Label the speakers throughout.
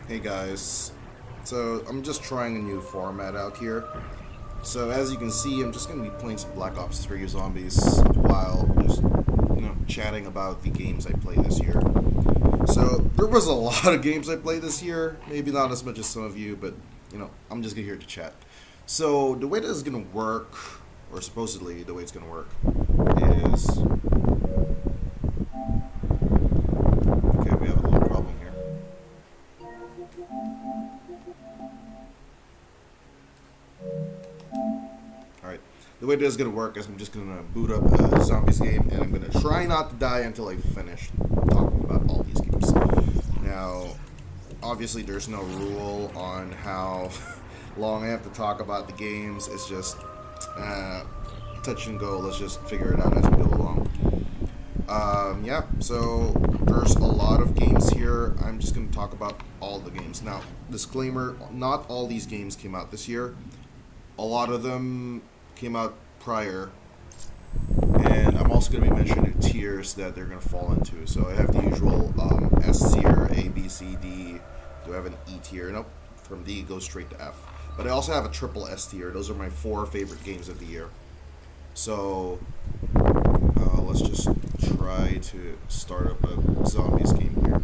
Speaker 1: Hey guys, so I'm just trying a new format out here. So as you can see, I'm just going to be playing some Black Ops 3 Zombies while just, chatting about the games I played this year. So there was a lot of games I played this year, maybe not as much as some of you, but, I'm just here to chat. So the way this is going to work, or supposedly the way it's going to work, is... Okay, we have a little problem here. Alright, the way this is going to work is I'm just going to boot up a Zombies game, and I'm going to try not to die until I finish talking about all these games. Now, obviously there's no rule on how long I have to talk about the games. It's just touch and go. Let's just figure it out as we go along. Yeah, so there's a lot of games here. I'm just going to talk about all the games. Now, disclaimer, not all these games came out this year. A lot of them came out prior. And I'm also going to be mentioning tiers that they're going to fall into. So I have the usual S tier, A, B, C, D. Do I have an E tier? Nope. From D, it goes straight to F. But I also have a triple S tier. Those are my 4 favorite games of the year. So let's just try to start up a Zombies game here.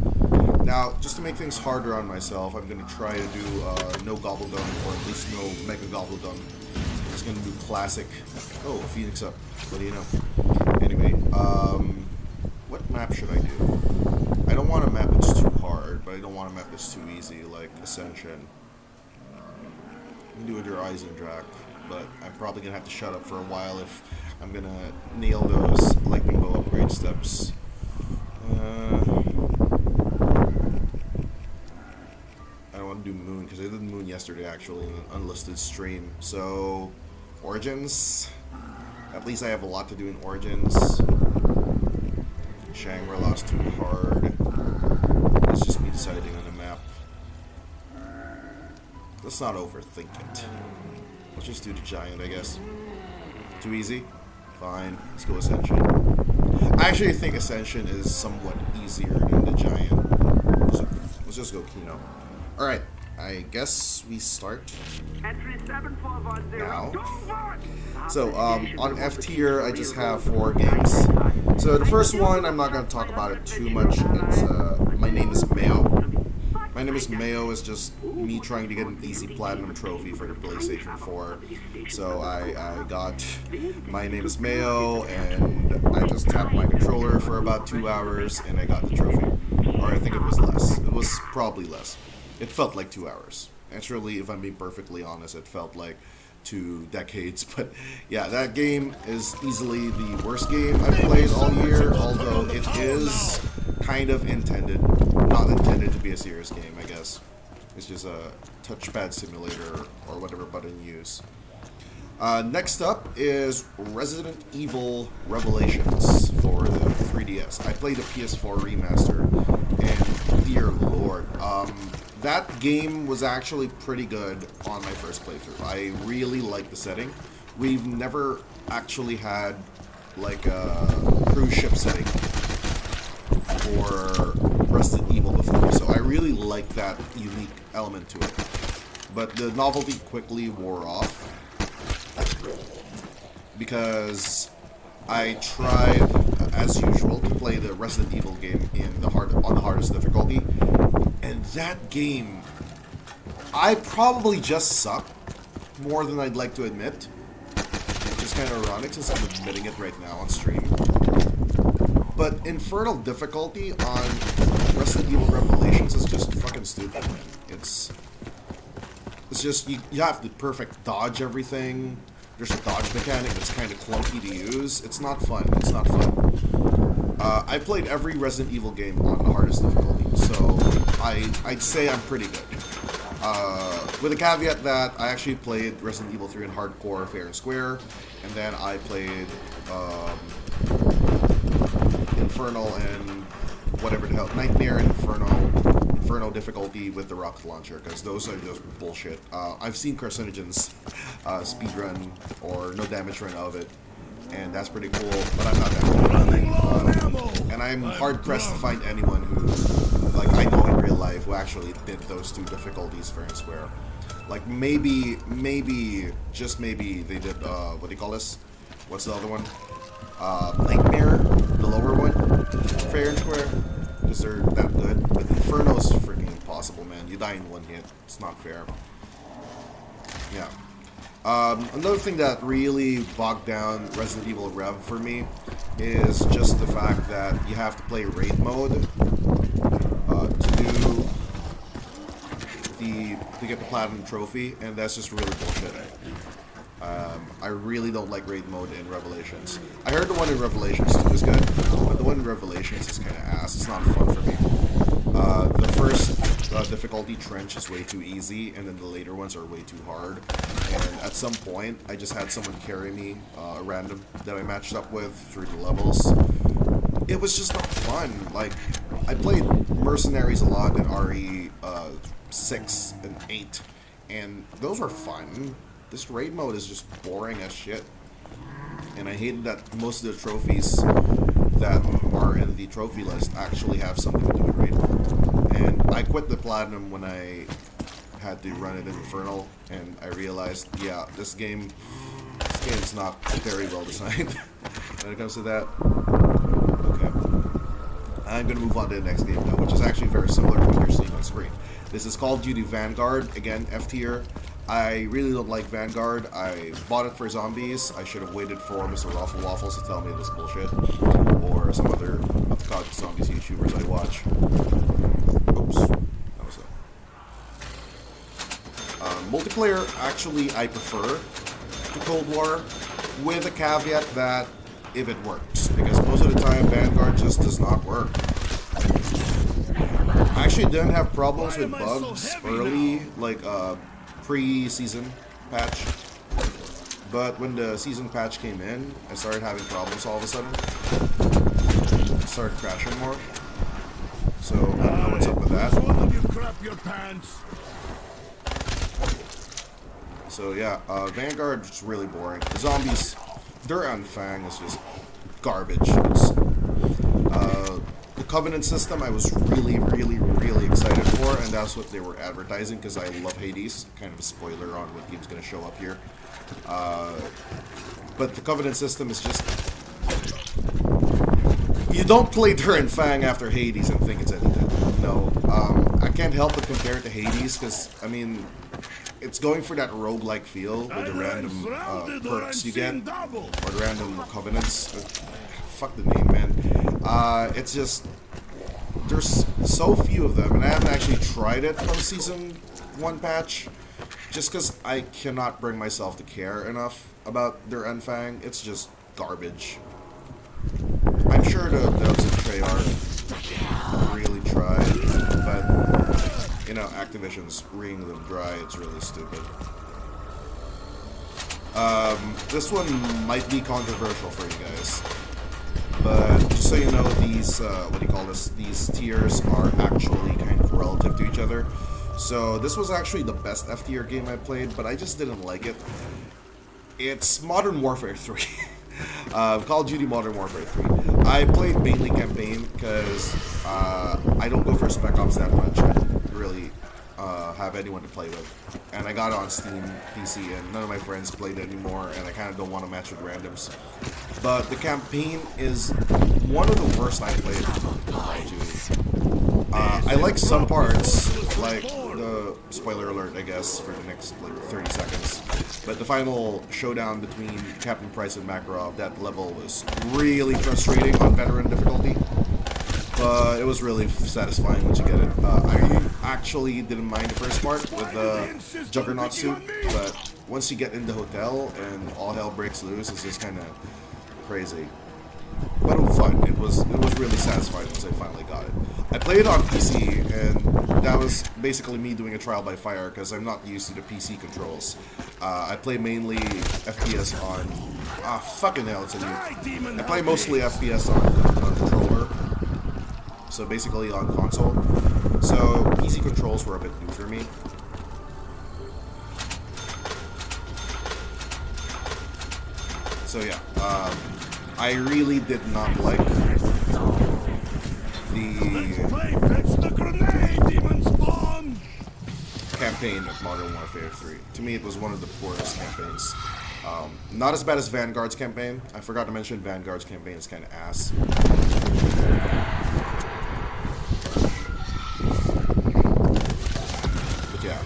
Speaker 1: Now, just to make things harder on myself, I'm going to try to do no Gobblegum, or at least no Mega Gobblegum. I'm just going to do classic. Oh, Phoenix up. What do you know? Anyway, what map should I do? I don't want a map that's too hard, but I don't want a map that's too easy, like Ascension. You can do it your Eisendrache, but I'm probably going to have to shut up for a while if I'm going to nail those lightning bow upgrade steps. I don't want to do Moon, because I did Moon yesterday, actually, in an unlisted stream. So, Origins. At least I have a lot to do in Origins. Shangri-La's too hard. Let's just be deciding on the map. Let's not overthink it. Let's just do the Giant, I guess. Too easy? Fine. Let's go Ascension. I actually think Ascension is somewhat easier than the Giant. So, let's just go Kino. Alright, I guess we start now. So, on F tier, I just have 4 games. So, the first one, I'm not going to talk about it too much. It's, My Name is Mayo. My Name is Mayo is just me trying to get an easy platinum trophy for the PlayStation 4. So I got My Name is Mayo, and I just tapped my controller for about 2 hours, and I got the trophy. Or I think it was less. It was probably less. It felt like 2 hours. Actually, if I'm being perfectly honest, it felt like 2 decades. But yeah, that game is easily the worst game I've played all year, although it is kind of not intended to be a serious game, I guess. It's just a touchpad simulator or whatever button you use. Next up is Resident Evil Revelations for the 3DS. I played the PS4 remaster, and dear lord, that game was actually pretty good on my first playthrough. I really liked the setting. We've never actually had like a cruise ship setting for Resident Evil before, so I really like that unique element to it. But the novelty quickly wore off because I tried, as usual, to play the Resident Evil game on the hardest difficulty, and that game, I probably just suck more than I'd like to admit, which is kind of ironic since I'm admitting it right now on stream. But Infernal difficulty on Resident Evil Revelations is just fucking stupid, man. It's just, you have to perfect dodge everything. There's a dodge mechanic that's kind of clunky to use. It's not fun. It's not fun. I played every Resident Evil game on the hardest difficulty, so I'd say I'm pretty good. With a caveat that I actually played Resident Evil 3 in hardcore, fair and square, and then I played Infernal and whatever the hell, Nightmare and Inferno difficulty with the rocket launcher, because those are just bullshit. I've seen Carcinogens speedrun or no damage run of it, and that's pretty cool, but I'm not that good. And I'm hard pressed to find anyone who, like, I know in real life if we actually did those two difficulties fair and square. Like maybe, just maybe they did, what do you call this? What's the other one? Nightmare, the lower one, fair and square, because they're that good. But Inferno's freaking impossible, man. You die in one hit. It's not fair. Yeah. Another thing that really bogged down Resident Evil Rev for me is just the fact that you have to play raid mode to get the platinum trophy, and that's just really bullshit. I really don't like raid mode in Revelations. I heard the one in Revelations 2 is good, but the one in Revelations is kind of ass. It's not fun for me. The first difficulty, Trench, is way too easy, and then the later ones are way too hard. And at some point, I just had someone carry me, a random that I matched up with through the levels. It was just not fun. Like, I played Mercenaries a lot in RE 6 and 8, and those were fun. This raid mode is just boring as shit. And I hated that most of the trophies that are in the trophy list actually have something to do with raid mode. And I quit the platinum when I had to run it in Infernal, and I realized, yeah, this game's not very well designed when it comes to that. Okay. I'm going to move on to the next game now, which is actually very similar to what you're seeing on screen. This is Call of Duty Vanguard, again, F tier. I really don't like Vanguard. I bought it for zombies. I should have waited for Mr. Raffle Waffles to tell me this bullshit. Or some other COD zombies YouTubers I watch. Oops. That was it. Multiplayer, actually, I prefer to Cold War, with a caveat that if it works. Because most of the time, Vanguard just does not work. I actually didn't have problems with bugs early, like pre-season patch. But when the season patch came in, I started having problems all of a sudden. I started crashing more. So I don't know what's up with that. So yeah, Vanguard is really boring. The zombies, their Fang is just garbage. The Covenant system I was really excited for, and that's what they were advertising because I love Hades. Kind of a spoiler on what game's going to show up here. But the Covenant system is just... You don't play Duran Fang after Hades and think it's anything. No. I can't help but compare it to Hades because, I mean, it's going for that roguelike feel with the random perks you get, or the random Covenants. Fuck the name, man. It's just... There's so few of them, and I haven't actually tried it from Season 1 patch, just because I cannot bring myself to care enough about their Enfang. It's just garbage. I'm sure the devs at Treyarch really tried, but, you know, Activision's wringing them dry. It's really stupid. This one might be controversial for you guys. But just so you know, these, what do you call this? These tiers are actually kind of relative to each other. So this was actually the best F tier game I played, but I just didn't like it. It's Modern Warfare 3. Call of Duty Modern Warfare 3. I played mainly campaign because I don't go for Spec Ops that much. I don't really have anyone to play with. And I got it on Steam PC, and none of my friends played it anymore, and I kind of don't want to match with randoms. But the campaign is one of the worst I played in Call of Duty. I like some parts, like the spoiler alert, I guess, for the next like 30 seconds. But the final showdown between Captain Price and Makarov, that level was really frustrating on veteran difficulty. But it was really satisfying once you get it. I actually didn't mind the first part with the Juggernaut suit, but once you get in the hotel and all hell breaks loose, it's just kind of crazy. But it was fun. It was really satisfying once I finally got it. I played it on PC, and that was basically me doing a trial by fire because I'm not used to the PC controls. I play mainly FPS on... fucking hell, it's a nuke. I play mostly FPS on controller. So basically on console. So PC controls were a bit new for me. So yeah, I really did not like the campaign of Modern Warfare 3. To me, it was one of the poorest campaigns. Not as bad as Vanguard's campaign. I forgot to mention Vanguard's campaign is kind of ass. But yeah,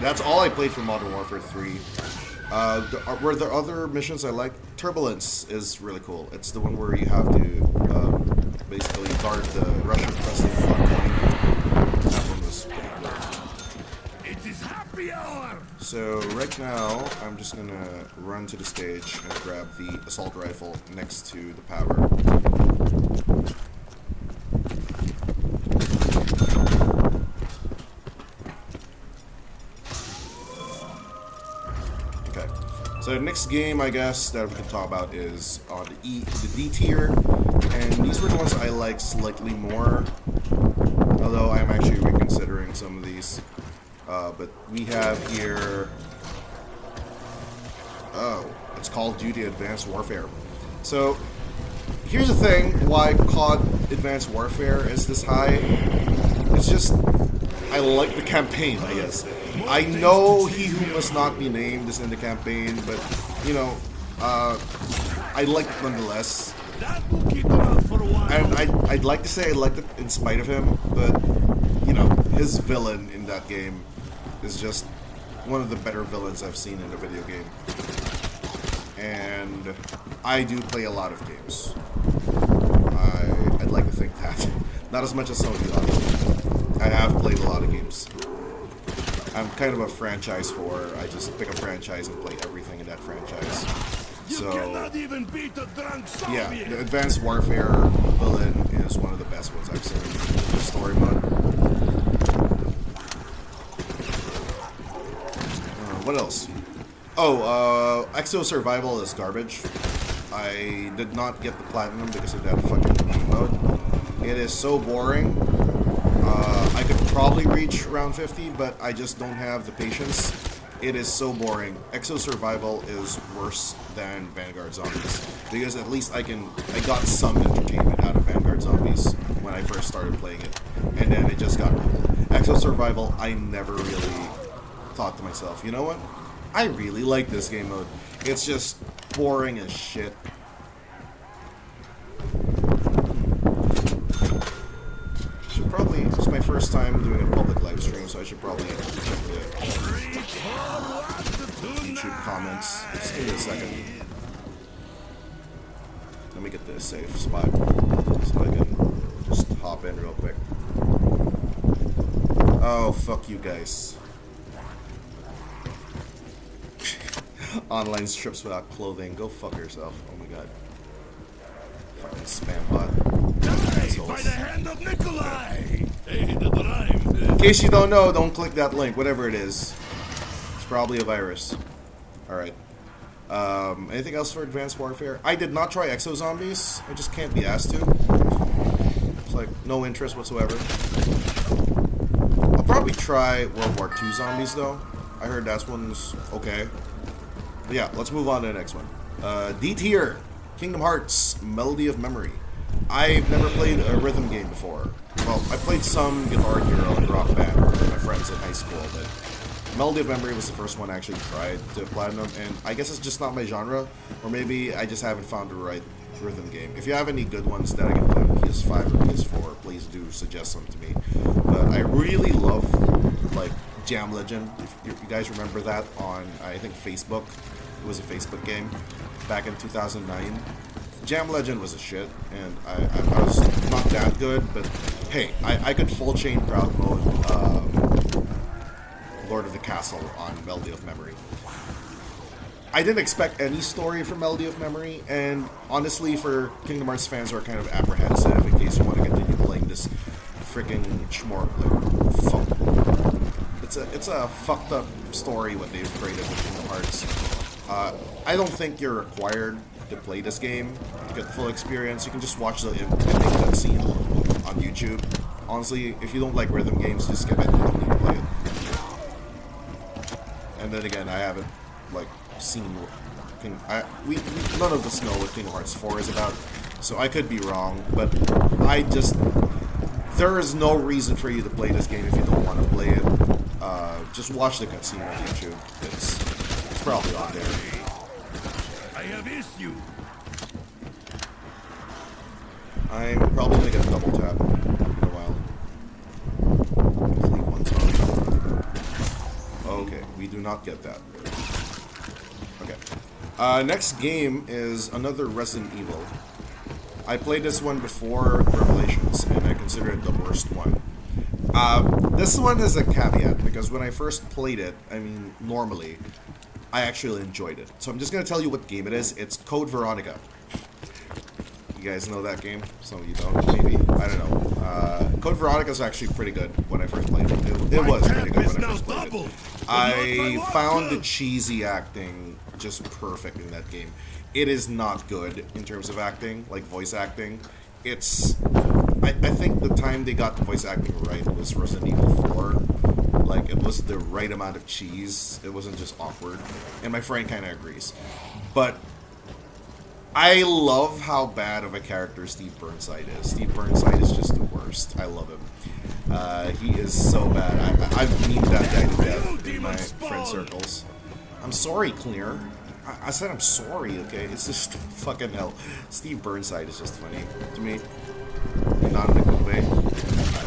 Speaker 1: that's all I played for Modern Warfare 3. Were there other missions I like? Turbulence is really cool. It's the one where you have to basically guard the Russian president front line. That one was pretty cool. It is happy hour! So right now, I'm just gonna run to the stage and grab the assault rifle next to the power. So the next game, I guess, that we can talk about is on the D tier, and these were the ones I like slightly more, although I'm actually reconsidering some of these. But we have here, it's Call of Duty Advanced Warfare. So here's the thing, why COD Advanced Warfare is this high. It's just, I like the campaign, I guess. I know He Who Must Not Be Named is in the campaign, but, you know, I like it nonetheless. And I'd like to say I liked it in spite of him, but, you know, his villain in that game is just one of the better villains I've seen in a video game. And I do play a lot of games. I'd like to think that. Not as much as some of you, obviously. I have played a lot of games. I'm kind of a franchise whore. I just pick a franchise and play everything in that franchise. So, yeah, the Advanced Warfare villain is one of the best ones I've seen in the story mode. What else? Oh, Exo Survival is garbage. I did not get the platinum because of that fucking game mode. It is so boring. I could probably reach round 50, but I just don't have the patience. It is so boring. Exo Survival is worse than Vanguard Zombies, because at least I got some entertainment out of Vanguard Zombies when I first started playing it, and then it just got old. Exo Survival, I never really thought to myself, you know what? I really like this game mode. It's just boring as shit. Probably, it's my first time doing a public live stream, so I should probably check the YouTube comments. Just give me a second. Let me get this safe spot so I can just hop in real quick. Oh, fuck you guys. Online strips without clothing. Go fuck yourself. Oh my god. Fucking spam bot. By the hand of Nikolai. In case you don't know, don't click that link, whatever it is. It's probably a virus. Alright. Anything else for Advanced Warfare? I did not try Exo Zombies. I just can't be asked to. It's like no interest whatsoever. I'll probably try World War II Zombies though. I heard that one's okay. But yeah, let's move on to the next one. D tier. Kingdom Hearts Melody of Memory. I've never played a rhythm game before. Well, I played some Guitar Hero and Rock Band with my friends in high school, but Melody of Memory was the first one I actually tried to platinum, and I guess it's just not my genre, or maybe I just haven't found the right rhythm game. If you have any good ones that I can play on PS5 or PS4, please do suggest them to me. But I really love, like, Jam Legend. If you guys remember that on, I think, Facebook. It was a Facebook game back in 2009. Jam Legend was a shit, and I was not that good, but hey, I could full chain crowd mode Lord of the Castle on Melody of Memory. I didn't expect any story from Melody of Memory, and honestly, for Kingdom Hearts fans who are kind of apprehensive in case you want to continue playing this freaking schmork, like, fuck. It's a fucked up story what they've created with Kingdom Hearts. I don't think you're required to play this game to get the full experience. You can just watch the ending cutscene on YouTube. Honestly, if you don't like rhythm games, just skip it. You don't need to play it. And then again, I haven't like seen. None of us know what Kingdom Hearts 4 is about, so I could be wrong. But there is no reason for you to play this game if you don't want to play it. just watch the cutscene on YouTube. It's probably on there.
Speaker 2: I have issue.
Speaker 1: I'm probably gonna get a double tap in a while. Let's leave one zombie. Okay, we do not get that. Okay. Next game is another Resident Evil. I played this one before Revelations, and I consider it the worst one. This one is a caveat, because when I first played it, I mean, normally, I actually enjoyed it. So I'm just gonna tell you what game it is. It's Code Veronica. You guys know that game? Some of you don't, maybe. I don't know. Code Veronica is actually pretty good when I first played it. It was pretty good when I first played it. I found the cheesy acting just perfect in that game. It is not good in terms of acting, like voice acting. It's... I think the time they got the voice acting right was Resident Evil 4. Like, it was the right amount of cheese. It wasn't just awkward. And my friend kind of agrees. But... I love how bad of a character Steve Burnside is. Steve Burnside is just the worst. I love him. He is so bad. I've memed that guy to death in my friend circles. I'm sorry, Clear. I said I'm sorry, okay? It's just fucking hell. Steve Burnside is just funny to me. And not in a good way.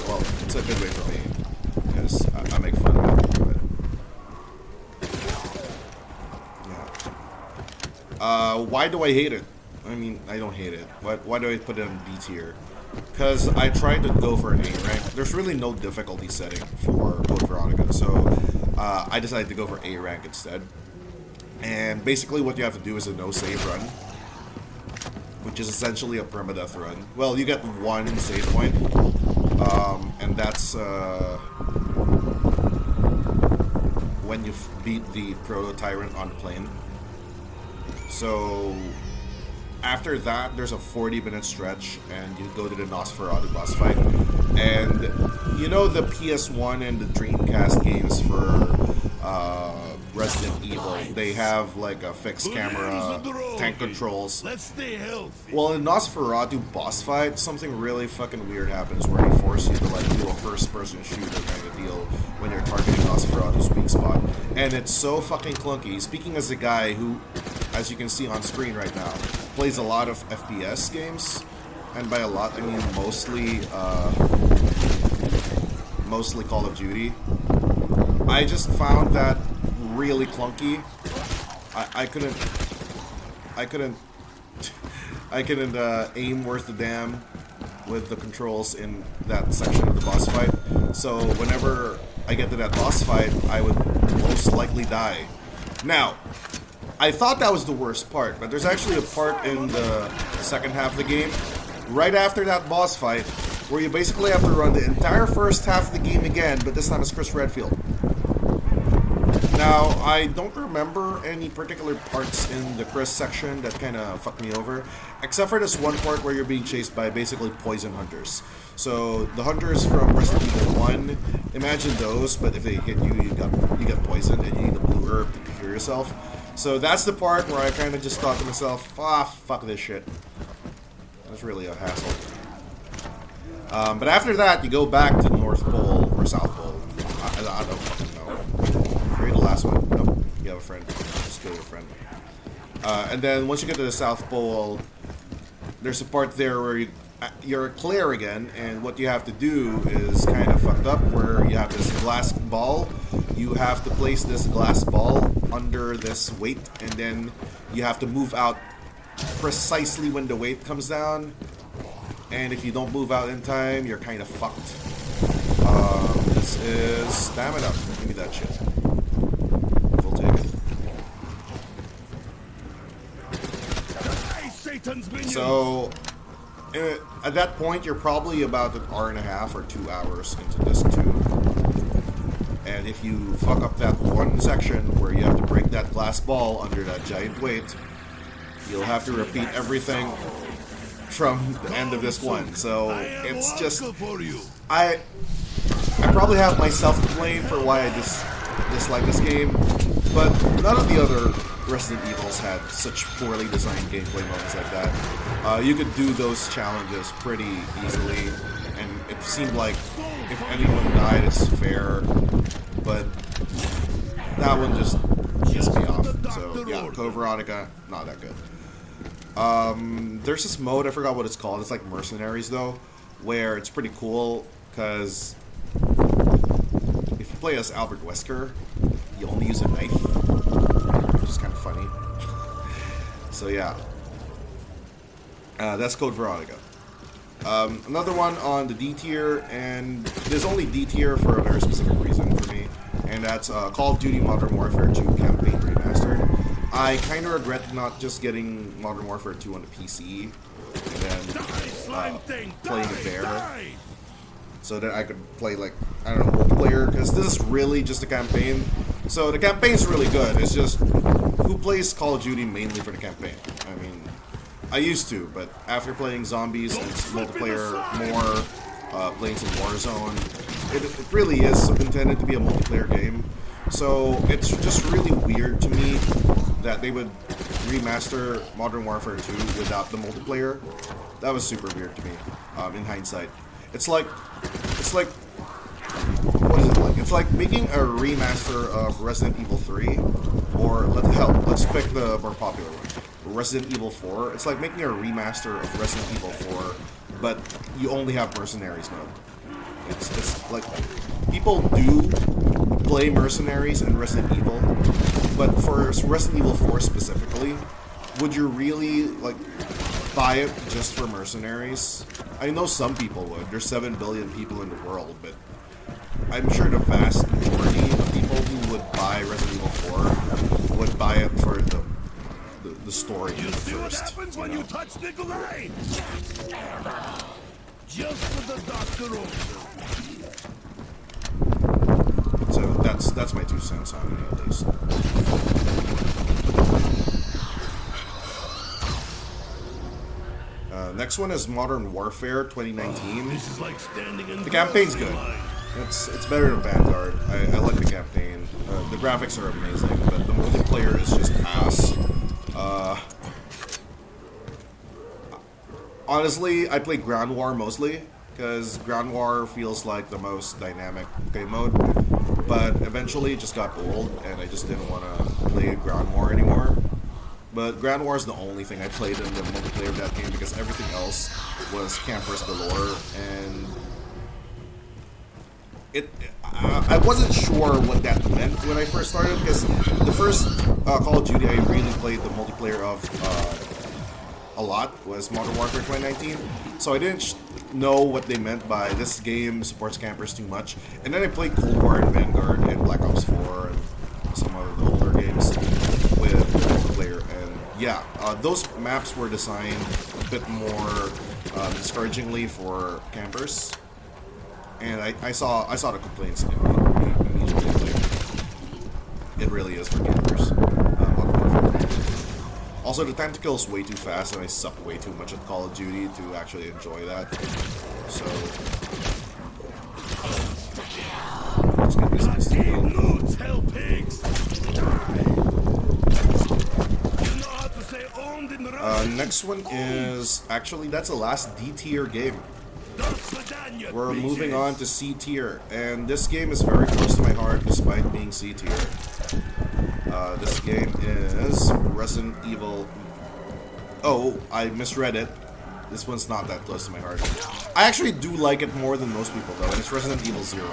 Speaker 1: Well, it's a good way for me. Because I make fun of him. But yeah. Why do I hate it? I mean, I don't hate it. Why do I put it on D tier? Because I tried to go for an A rank. There's really no difficulty setting for Code Veronica, so I decided to go for A rank instead. And basically what you have to do is a no-save run, which is essentially a permadeath run. Well, you get one save point, and that's when you beat the Proto-Tyrant on the plane. So... after that, there's a 40-minute stretch, and you go to the Nosferatu boss fight. And, you know the PS1 and the Dreamcast games for Resident Evil, they have, like, a fixed camera, tank controls.
Speaker 2: Let's stay healthy.
Speaker 1: Well, in Nosferatu boss fight, something really fucking weird happens where they force you to, like, do a first-person shooter kind of deal when you're targeting Nosferatu's weak spot. And it's so fucking clunky. Speaking as a guy who, as you can see on screen right now, plays a lot of FPS games, and by a lot I mean mostly Call of Duty. I just found that really clunky. I couldn't aim worth a damn with the controls in that section of the boss fight. So whenever I get to that boss fight, I would most likely die. Now, I thought that was the worst part, but there's actually a part in the second half of the game, right after that boss fight, where you basically have to run the entire first half of the game again, but this time it's Chris Redfield. Now, I don't remember any particular parts in the Chris section that kind of fucked me over, except for this one part where you're being chased by basically poison hunters. So, the hunters from Resident Evil 1, imagine those, but if they hit you, you get poisoned, and you need the blue herb to cure yourself. So that's the part where I kind of just thought to myself, fuck this shit. That's really a hassle. But after that, you go back to the North Pole or South Pole. I don't fucking know. You're the last one. Nope. You have a friend. Just kill your friend. And then once you get to the South Pole, there's a part there where you're Claire again, and what you have to do is kind of fucked up, where you have this glass ball. You have to place this glass ball under this weight, and then you have to move out precisely when the weight comes down. And if you don't move out in time, you're kind of fucked. This is stamina. Give me that shit. We'll take it. So, at that point, you're probably about an hour and a half or 2 hours into this too. And if you fuck up that one section where you have to break that glass ball under that giant weight, you'll have to repeat everything from the end of this one. So it's just, I probably have myself to blame for why I dislike this game, but none of the other Resident Evils had such poorly designed gameplay moments like that. You could do those challenges pretty easily, and it seemed like if anyone died, it's fair. but that one just pissed me off. So yeah, Code Veronica, not that good. There's this mode, I forgot what it's called. It's like Mercenaries though, where it's pretty cool because if you play as Albert Wesker, you only use a knife, which is kind of funny. So yeah, that's Code Veronica. Another one on the D tier, and there's only D tier for a very specific reason for me, and that's Call of Duty Modern Warfare 2 Campaign Remastered. I kind of regret not just getting Modern Warfare 2 on the PC and then playing it there, so that I could play, like, I don't know, multiplayer, because this is really just a campaign. So the campaign's really good. It's just, who plays Call of Duty mainly for the campaign? I mean, I used to, but after playing Zombies and multiplayer more, playing some Warzone, it really is intended to be a multiplayer game. So it's just really weird to me that they would remaster Modern Warfare 2 without the multiplayer. That was super weird to me, in hindsight. It's like, what is it like? It's like making a remaster of Resident Evil 3, or let's pick the more popular one, Resident Evil 4. It's like making a remaster of Resident Evil 4, but you only have Mercenaries mode. It's like, people do play Mercenaries and Resident Evil, but for Resident Evil 4 specifically, would you really, like, buy it just for Mercenaries? I know some people would. There's 7 billion people in the world, but I'm sure the vast majority of people who would buy Resident Evil 4 would buy it for the story first.
Speaker 2: What happens when you touch Nikolai? Just for the doctor over.
Speaker 1: So that's my 2 cents on it, at least. Next one is Modern Warfare 2019.
Speaker 2: This is like standing in
Speaker 1: the campaign's good. It's better than Vanguard. I like the campaign. The graphics are amazing, but the multiplayer is just ass. Honestly, I play Ground War mostly, because Ground War feels like the most dynamic game mode, but eventually it just got old, and I just didn't want to play Ground War anymore. But Ground War is the only thing I played in the multiplayer of that game, because everything else was campers galore, and I wasn't sure what that meant when I first started, because the first Call of Duty I really played the multiplayer of a lot was Modern Warfare 2019, so I didn't know what they meant by this game supports campers too much. And then I played Cold War and Vanguard and Black Ops 4 and some of the older games with multiplayer, and yeah, those maps were designed a bit more discouragingly for campers, and I saw the complaints immediately. It really is for campers. Also, the time to kill is way too fast, and I suck way too much at Call of Duty to actually enjoy that. So, let's get this nice kill. Next one is actually, that's the last D tier game. We're moving on to C tier, and this game is very close to my heart despite being C tier. This game is Resident Evil. Oh, I misread it. This one's not that close to my heart. I actually do like it more than most people, though, and it's Resident Evil 0.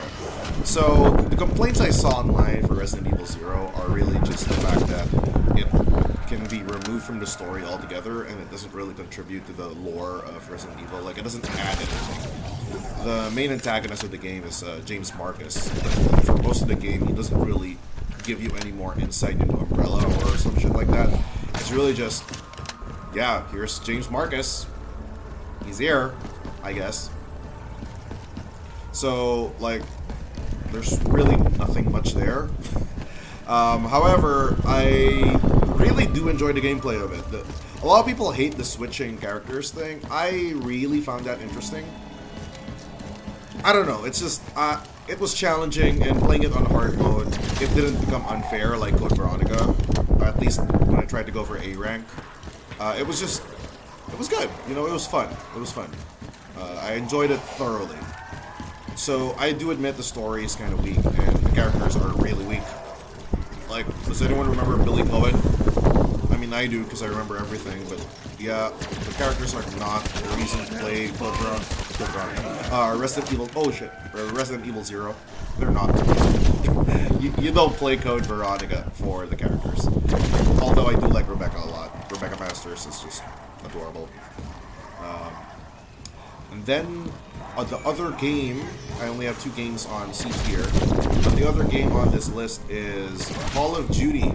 Speaker 1: So, the complaints I saw online for Resident Evil 0 are really just the fact that it can be removed from the story altogether, and it doesn't really contribute to the lore of Resident Evil. Like, it doesn't add anything. The main antagonist of the game is James Marcus. But for most of the game, he doesn't really give you any more insight into Umbrella or some shit like that. It's really just, yeah, here's James Marcus. He's here, I guess. So, like, there's really nothing much there. However, I really do enjoy the gameplay of it. A lot of people hate the switching characters thing. I really found that interesting. I don't know, it's just, it was challenging, and playing it on hard mode, it didn't become unfair like Code Veronica, at least when I tried to go for A rank. It was good, you know, it was fun. I enjoyed it thoroughly. So I do admit the story is kind of weak, and the characters are really weak. Like, does anyone remember Billy Cohen? I mean, I do because I remember everything, but yeah, the characters are not the reason to play Veronica. Resident Evil. Oh shit, Resident Evil 0. They're not. You don't play Code Veronica for the characters. Although I do like Rebecca a lot. Rebecca Masters is just adorable. And then the other game, I only have 2 games on C tier. But the other game on this list is Call of Duty,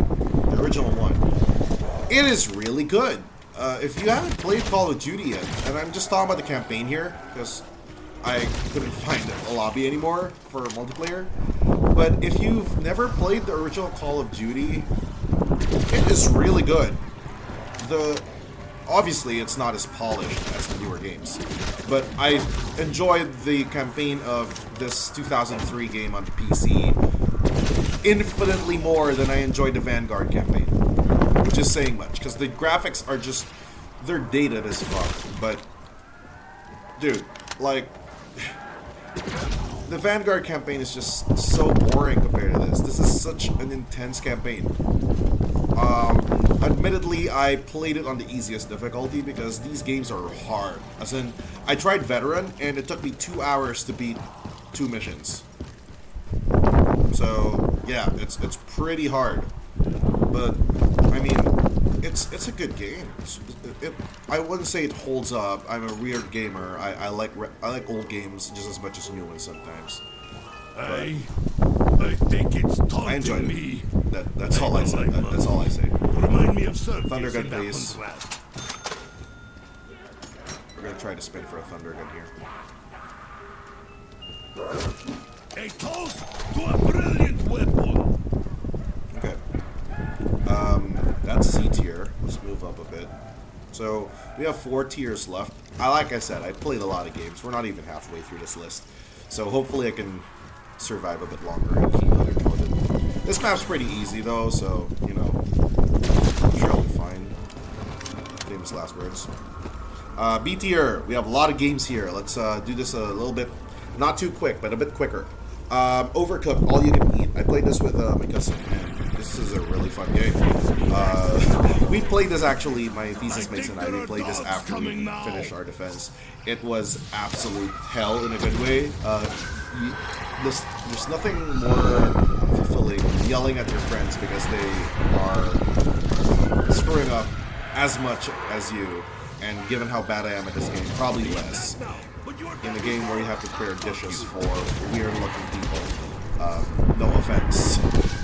Speaker 1: the original one. It is really good. If you haven't played Call of Duty yet, and I'm just talking about the campaign here, because I couldn't find a lobby anymore for multiplayer. But if you've never played the original Call of Duty, it is really good. Obviously, it's not as polished as the newer games, but I enjoyed the campaign of this 2003 game on the PC infinitely more than I enjoyed the Vanguard campaign, which is saying much, because the graphics are just, they're dated as fuck, but, dude, like, the Vanguard campaign is just so boring compared to this. This is such an intense campaign. Admittedly, I played it on the easiest difficulty because these games are hard. As in, I tried Veteran, and it took me 2 hours to beat 2 missions. So, yeah, it's pretty hard. But, I mean, it's a good game. I wouldn't say it holds up. I'm a weird gamer. I like old games just as much as new ones sometimes.
Speaker 2: I think it's
Speaker 1: I enjoyed
Speaker 2: me.
Speaker 1: it. That's all I say. That's all I say.
Speaker 2: Remind me of Thunder
Speaker 1: Thundergun, please. We're gonna try to spin for a Thundergun here.
Speaker 2: A toast to a brilliant weapon.
Speaker 1: Okay. That's C tier. Let's move up a bit. So we have 4 tiers left. Like I said, I played a lot of games. We're not even halfway through this list, so hopefully I can survive a bit longer in Kino or Toten. This map's pretty easy though, so you know, I'm sure I'll be fine. Famous last words. B tier. We have a lot of games here. Let's do this a little bit, not too quick, but a bit quicker. Overcooked, All You Can Eat. I played this with my cousin, and this is a really fun game. We played this actually, my thesis mates and I, we played this after we finished our defense. It was absolute hell in a good way. There's nothing more fulfilling than yelling at your friends because they are screwing up as much as you, and given how bad I am at this game, probably less. In a game where you have to prepare dishes for weird-looking people. No offense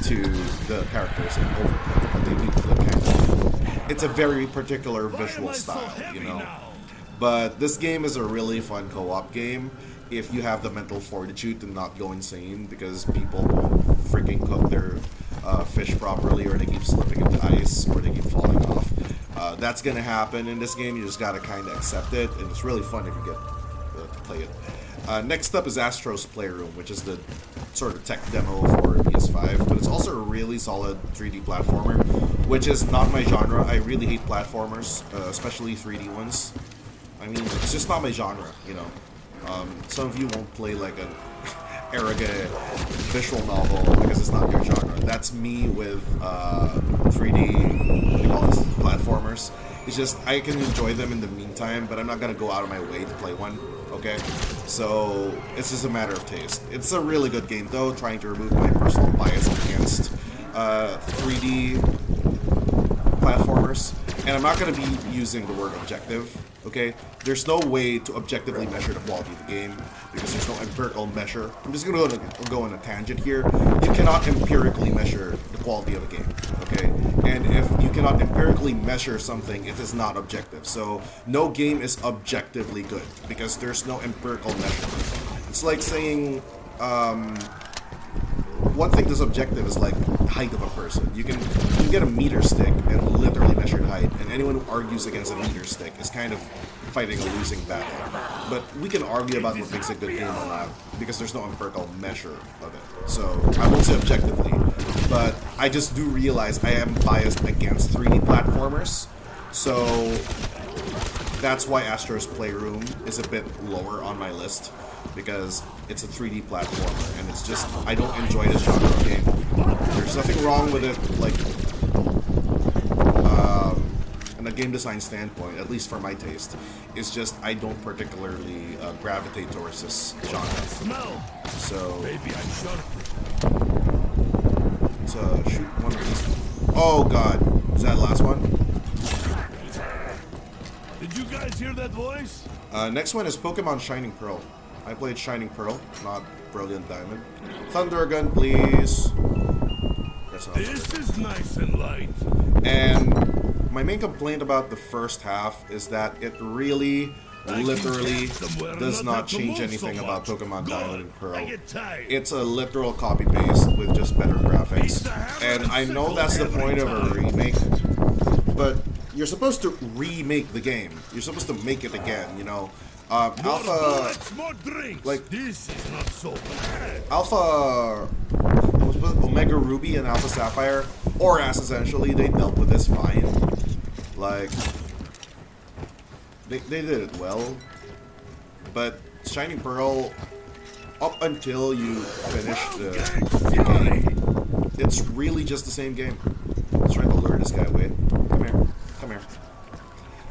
Speaker 1: to the characters in Overcooked, but they do flip camera. It's a very particular visual style, you know. But this game is a really fun co-op game if you have the mental fortitude to not go insane because people won't freaking cook their fish properly, or they keep slipping into ice, or they keep falling off. That's gonna happen in this game. You just gotta kind of accept it, and it's really fun if you get to play it. Next up is Astro's Playroom, which is the sort of tech demo for PS5, but it's also a really solid 3D platformer, which is not my genre. I really hate platformers, especially 3D ones. I mean, it's just not my genre, you know. Some of you won't play like an arrogant visual novel because it's not your genre. That's me with 3D, what do you call this, platformers. It's just, I can enjoy them in the meantime, but I'm not going to go out of my way to play one, okay? So, it's just a matter of taste. It's a really good game, though, trying to remove my personal bias against 3D platformers. And I'm not going to be using the word objective, okay? There's no way to objectively measure the quality of the game because there's no empirical measure. I'm just going to go on a tangent here. You cannot empirically measure the quality of a game, okay? And if you cannot empirically measure something, it is not objective. So no game is objectively good because there's no empirical measurement. It's like saying, one thing that's objective is like height of a person. You can get a meter stick and literally measure the height, and anyone who argues against a meter stick is kind of fighting a losing battle. But we can argue about what makes a good game or not because there's no empirical measure of it. So I won't say objectively, but I just do realize I am biased against 3D platformers. So that's why Astro's Playroom is a bit lower on my list, because it's a 3D platformer, and it's just, I don't enjoy this genre of game. There's nothing wrong with it, like, in a game design standpoint, at least for my taste. It's just, I don't particularly gravitate towards this genre. So,
Speaker 2: Maybe I shot
Speaker 1: let's shoot one of these. Oh god, is that the last one?
Speaker 2: Did you guys hear that voice?
Speaker 1: Next one is Pokemon Shining Pearl. I played Shining Pearl, not Brilliant Diamond. Thunder Gun, please.
Speaker 2: This is nice and light.
Speaker 1: And my main complaint about the first half is that it really, literally does not change anything about Pokemon Diamond and Pearl. It's a literal copy-paste with just better graphics. And I know that's the point of a remake, but you're supposed to remake the game. You're supposed to make it again, you know. Alpha, like,
Speaker 2: this is not so bad.
Speaker 1: Alpha, Omega Ruby and Alpha Sapphire, or As essentially, they dealt with this fine. Like, they did it well. But Shining Pearl, up until you finish the game, it's really just the same game. I'm trying to lure this guy away. Come here. Come here.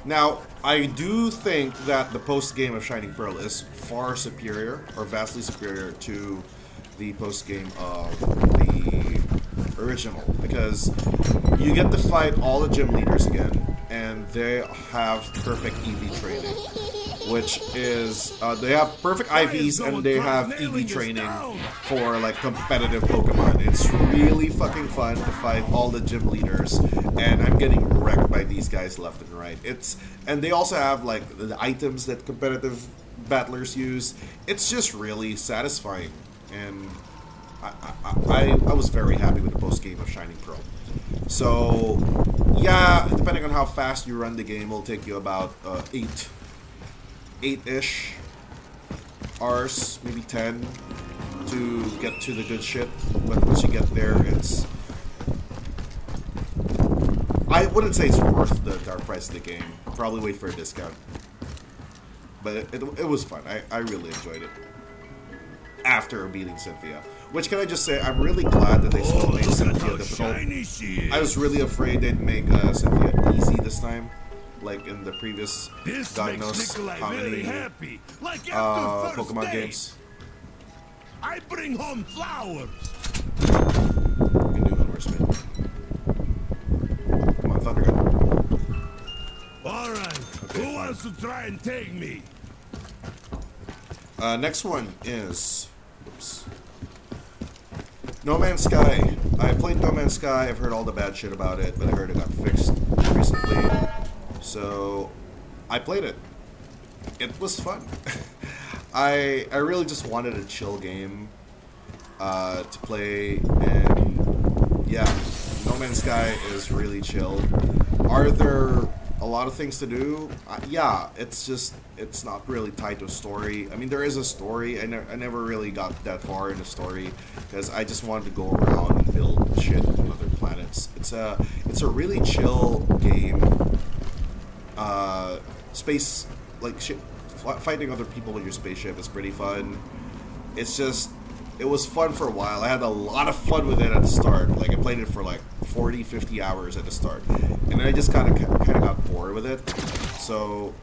Speaker 1: Now, I do think that the post-game of Shining Pearl is far superior, or vastly superior, to the post-game of the original, because you get to fight all the gym leaders again, and they have perfect EV training, which is, they have perfect IVs, and they have EV training for, like, competitive Pokemon. It's really fucking fun to fight all the gym leaders, and I'm getting wrecked by these guys left and right. And they also have, like, the items that competitive battlers use. It's just really satisfying, and I was very happy with the post-game of Shining Pearl. So, yeah, depending on how fast you run the game, it'll take you about 8-ish hours, maybe 10, to get to the good shit. But once you get there, it's... I wouldn't say it's worth the dark price of the game. Probably wait for a discount. But it was fun. I really enjoyed it. After beating Cynthia. Which, can I just say, I'm really glad that they still made Cynthia difficult. I was really afraid they'd make Cynthia easy this time. Like in the previous, God knows how many Pokemon games.
Speaker 2: I bring home flowers.
Speaker 1: You can do one more spin. Come on, Thunder Gun.
Speaker 2: Alright,
Speaker 1: okay,
Speaker 2: who wants to try and take me?
Speaker 1: Next one is... Oops. No Man's Sky. I played No Man's Sky. I've heard all the bad shit about it, but I heard it got fixed recently. So, I played it. It was fun. I really just wanted a chill game to play, and yeah, No Man's Sky is really chill. Are there a lot of things to do? Yeah, it's not really tied to a story. I mean, there is a story. I never really got that far in the story because I just wanted to go around and build shit on other planets. It's a really chill game. Space, like, shit, fighting other people with your spaceship is pretty fun. It's just, it was fun for a while. I had a lot of fun with it at the start. Like, I played it for like 40, 50 hours at the start. And then I just kind of got bored with it. So,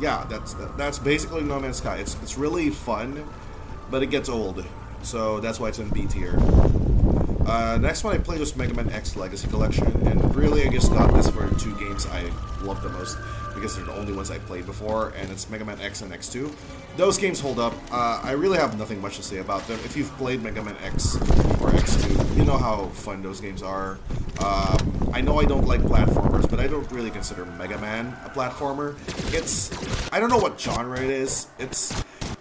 Speaker 1: yeah, that's basically No Man's Sky. It's really fun, but it gets old. So that's why it's in B tier. Next one I played was Megaman X Legacy Collection, and really I just got this for the two games I love the most, because they're the only ones I played before, and it's Mega Man X and X2. Those games hold up. I really have nothing much to say about them. If you've played Mega Man X or X2, you know how fun those games are. I know I don't like platformers, but I don't really consider Mega Man a platformer. I don't know what genre it is.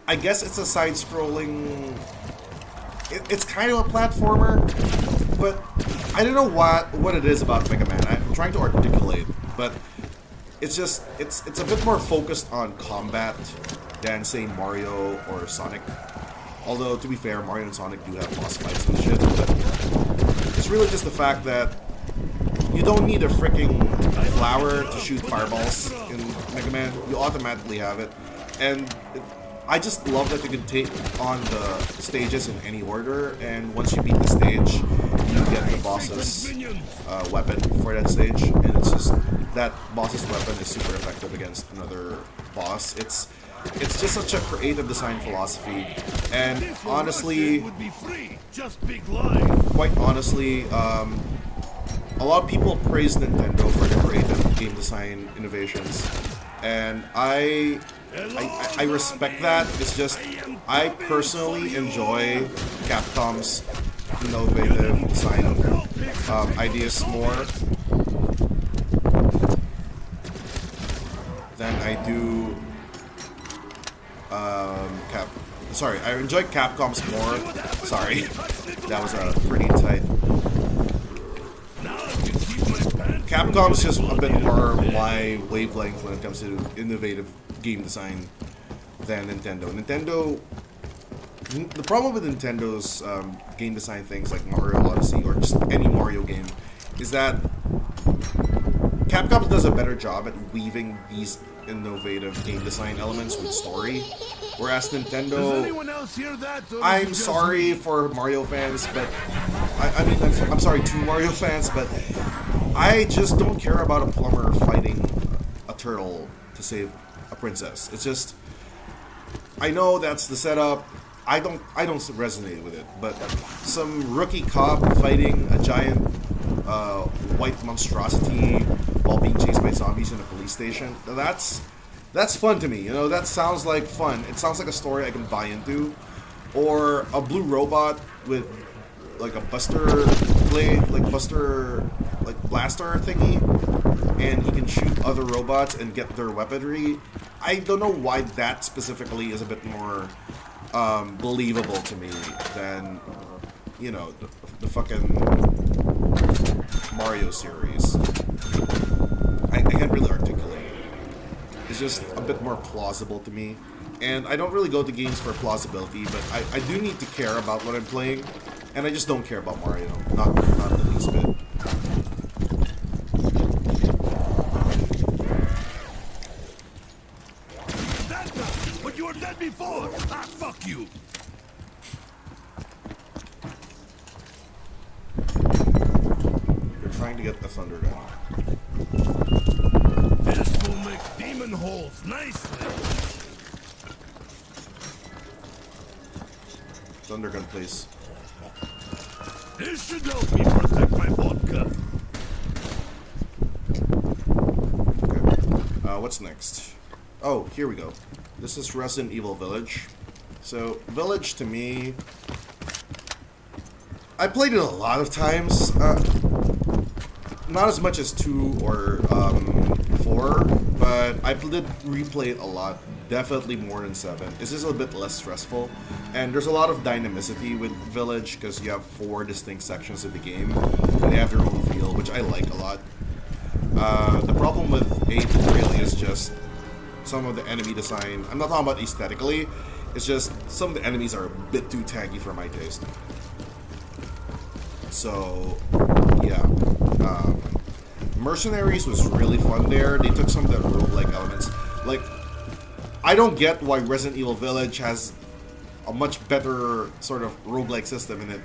Speaker 1: I guess it's a side-scrolling... It's kind of a platformer, but I don't know what it is about Mega Man. I'm trying to articulate, but it's just, it's a bit more focused on combat than, say, Mario or Sonic. Although, to be fair, Mario and Sonic do have boss fights and shit, but it's really just the fact that you don't need a freaking flower to shoot fireballs in Megaman. You automatically have it, and I just love that you can take on the stages in any order, and once you beat the stage, you get the boss's weapon for that stage, and it's just that boss's weapon is super effective against another boss. It's just such a creative design philosophy, and honestly, quite honestly, a lot of people praise Nintendo for their creative game design innovations, and I respect that. It's just I personally enjoy Capcom's innovative design ideas more than I do I enjoy Capcom's more. Sorry, that was a pretty tight. Capcom's just a bit more my wavelength when it comes to innovative game design than Nintendo. The problem with Nintendo's game design things like Mario Odyssey or just any Mario game is that Capcom does a better job at weaving these innovative game design elements with story, whereas Nintendo, I'm sorry for Mario fans, but I'm sorry to Mario fans, but I just don't care about a plumber fighting a turtle to save a princess. It's just, I know that's the setup. I don't resonate with it, but some rookie cop fighting a giant white monstrosity while being chased by zombies in a police station, that's fun to me. You know, that sounds like fun. It sounds like a story I can buy into. Or a blue robot with like a blaster blaster thingy, and he can shoot other robots and get their weaponry. I don't know why that specifically is a bit more believable to me than, you know, the fucking Mario series. I can't really articulate it. It's just a bit more plausible to me. And I don't really go to games for plausibility, but I do need to care about what I'm playing, and I just don't care about Mario. Not the least bit.
Speaker 2: But you were dead before! Ah, fuck you!
Speaker 1: You're trying to get the Thunder Gun.
Speaker 2: This will make demon holes nicely!
Speaker 1: Thunder Gun, please.
Speaker 2: This should help me protect my vodka.
Speaker 1: Okay. What's next? Oh, here we go. This is Resident Evil Village. So, Village to me, I played it a lot of times. Not as much as 2 or 4, but I did replay it a lot. Definitely more than 7. It's just a bit less stressful, and there's a lot of dynamicity with Village because you have 4 distinct sections of the game, and they have their own feel, which I like a lot. The problem with 8 really is just some of the enemy design. I'm not talking about aesthetically, it's just some of the enemies are a bit too tanky for my taste. So, yeah. Mercenaries was really fun there. They took some of the roguelike elements. Like, I don't get why Resident Evil Village has a much better sort of roguelike system in it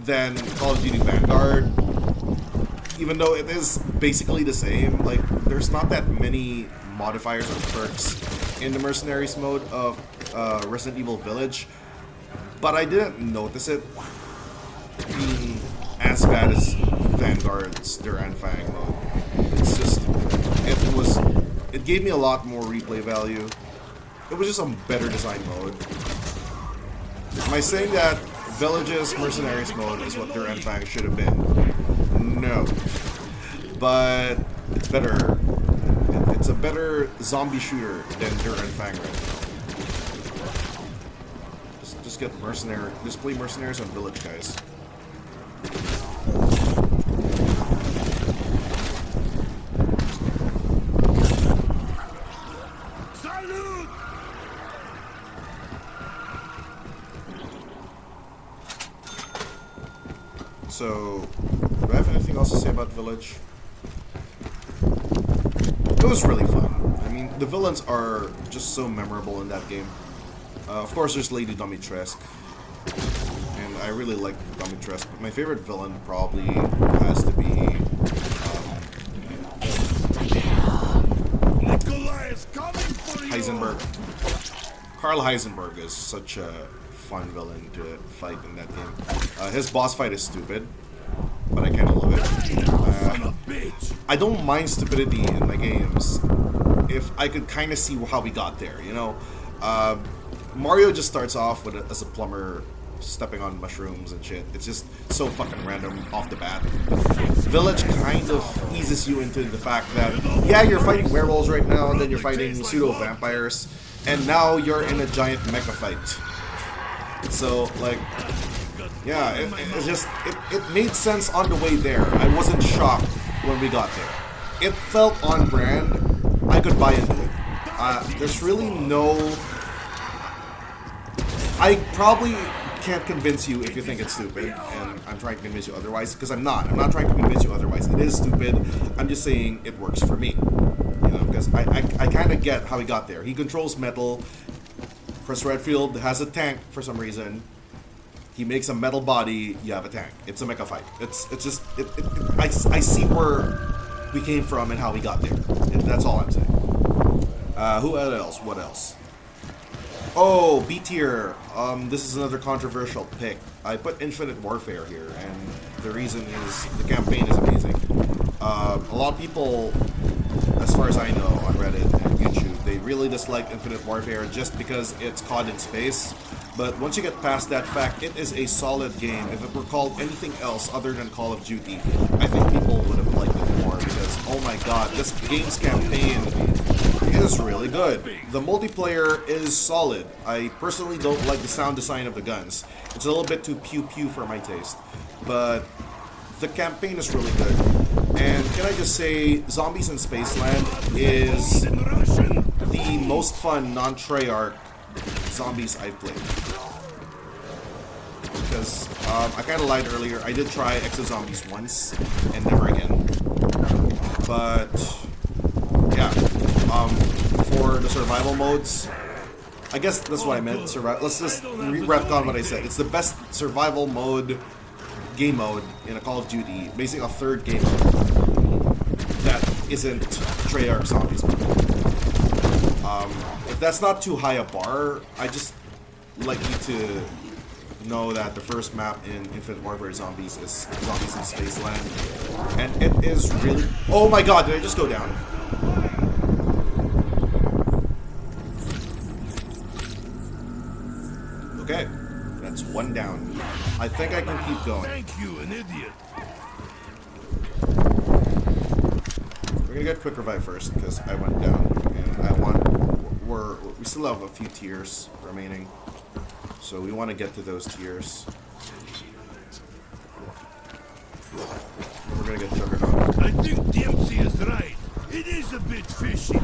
Speaker 1: than Call of Duty Vanguard. Even though it is basically the same, like, there's not that many modifiers or perks in the Mercenaries mode of Resident Evil Village, but I didn't notice it being as bad as Vanguard's Duran Fang mode. It's just, it gave me a lot more replay value. It was just a better design mode. Am I saying that Village's Mercenaries mode is what Duran Fang should have been? No. But it's better. It's a better zombie shooter than Duran Fang right now. Just get Mercenary. Just play Mercenaries on Village, guys.
Speaker 2: Salute!
Speaker 1: So, do I have have anything else to say about Village. It was really fun. I mean, the villains are just so memorable in that game. Of course, there's Lady Dimitrescu, and I really like Dimitrescu. But my favorite villain probably has to be Heisenberg. Karl Heisenberg is such a fun villain to fight in that game. His boss fight is stupid, but I kind of love it. I don't mind stupidity in my games if I could kind of see how we got there, you know? Mario just starts off as a plumber stepping on mushrooms and shit. It's just so fucking random off the bat. Village kind of eases you into the fact that, yeah, you're fighting werewolves right now, and then you're fighting pseudo-vampires, and now you're in a giant mecha fight. So, like, yeah, it made sense on the way there. I wasn't shocked when we got there. It felt on brand. I could buy into it. There's really no... I probably can't convince you if you think it's stupid, and I'm trying to convince you otherwise, because I'm not. I'm not trying to convince you otherwise. It is stupid. I'm just saying it works for me. You know, because I kind of get how he got there. He controls metal. Chris Redfield has a tank for some reason. He makes a metal body. You have a tank. It's a mecha fight. It's just I see where we came from and how we got there. That's all I'm saying. Who else? What else? Oh, B tier. This is another controversial pick. I put Infinite Warfare here, and the reason is the campaign is amazing. A lot of people, as far as I know, on Reddit and YouTube, they really dislike Infinite Warfare just because it's COD in space. But once you get past that fact, it is a solid game. If it were called anything else other than Call of Duty, I think people would have liked it more because, oh my god, this game's campaign is really good. The multiplayer is solid. I personally don't like the sound design of the guns. It's a little bit too pew-pew for my taste. But the campaign is really good. And can I just say, Zombies in Spaceland is the most fun non-Treyarch zombies I've played. Because I kind of lied earlier. I did try Exo-Zombies once and never again. But yeah, for the survival modes, I guess that's what I meant. Let's just retcon what I said. It's the best survival mode, game mode in a Call of Duty. Basically, a third game mode that isn't Treyarch Zombies mode. If that's not too high a bar, I just like you to know that the first map in Infinite Warfare Zombies is Zombies in Spaceland. And it is really... Oh my god, did I just go down? Okay, that's one down. I think I can keep going.
Speaker 2: Thank you, an idiot.
Speaker 1: We're gonna get quick revive first, because I went down, and I want... We still have a few tiers remaining, so we want to get to those tiers. We're gonna get Juggernaut.
Speaker 2: I think Dempsey is right. It is a bit fishy.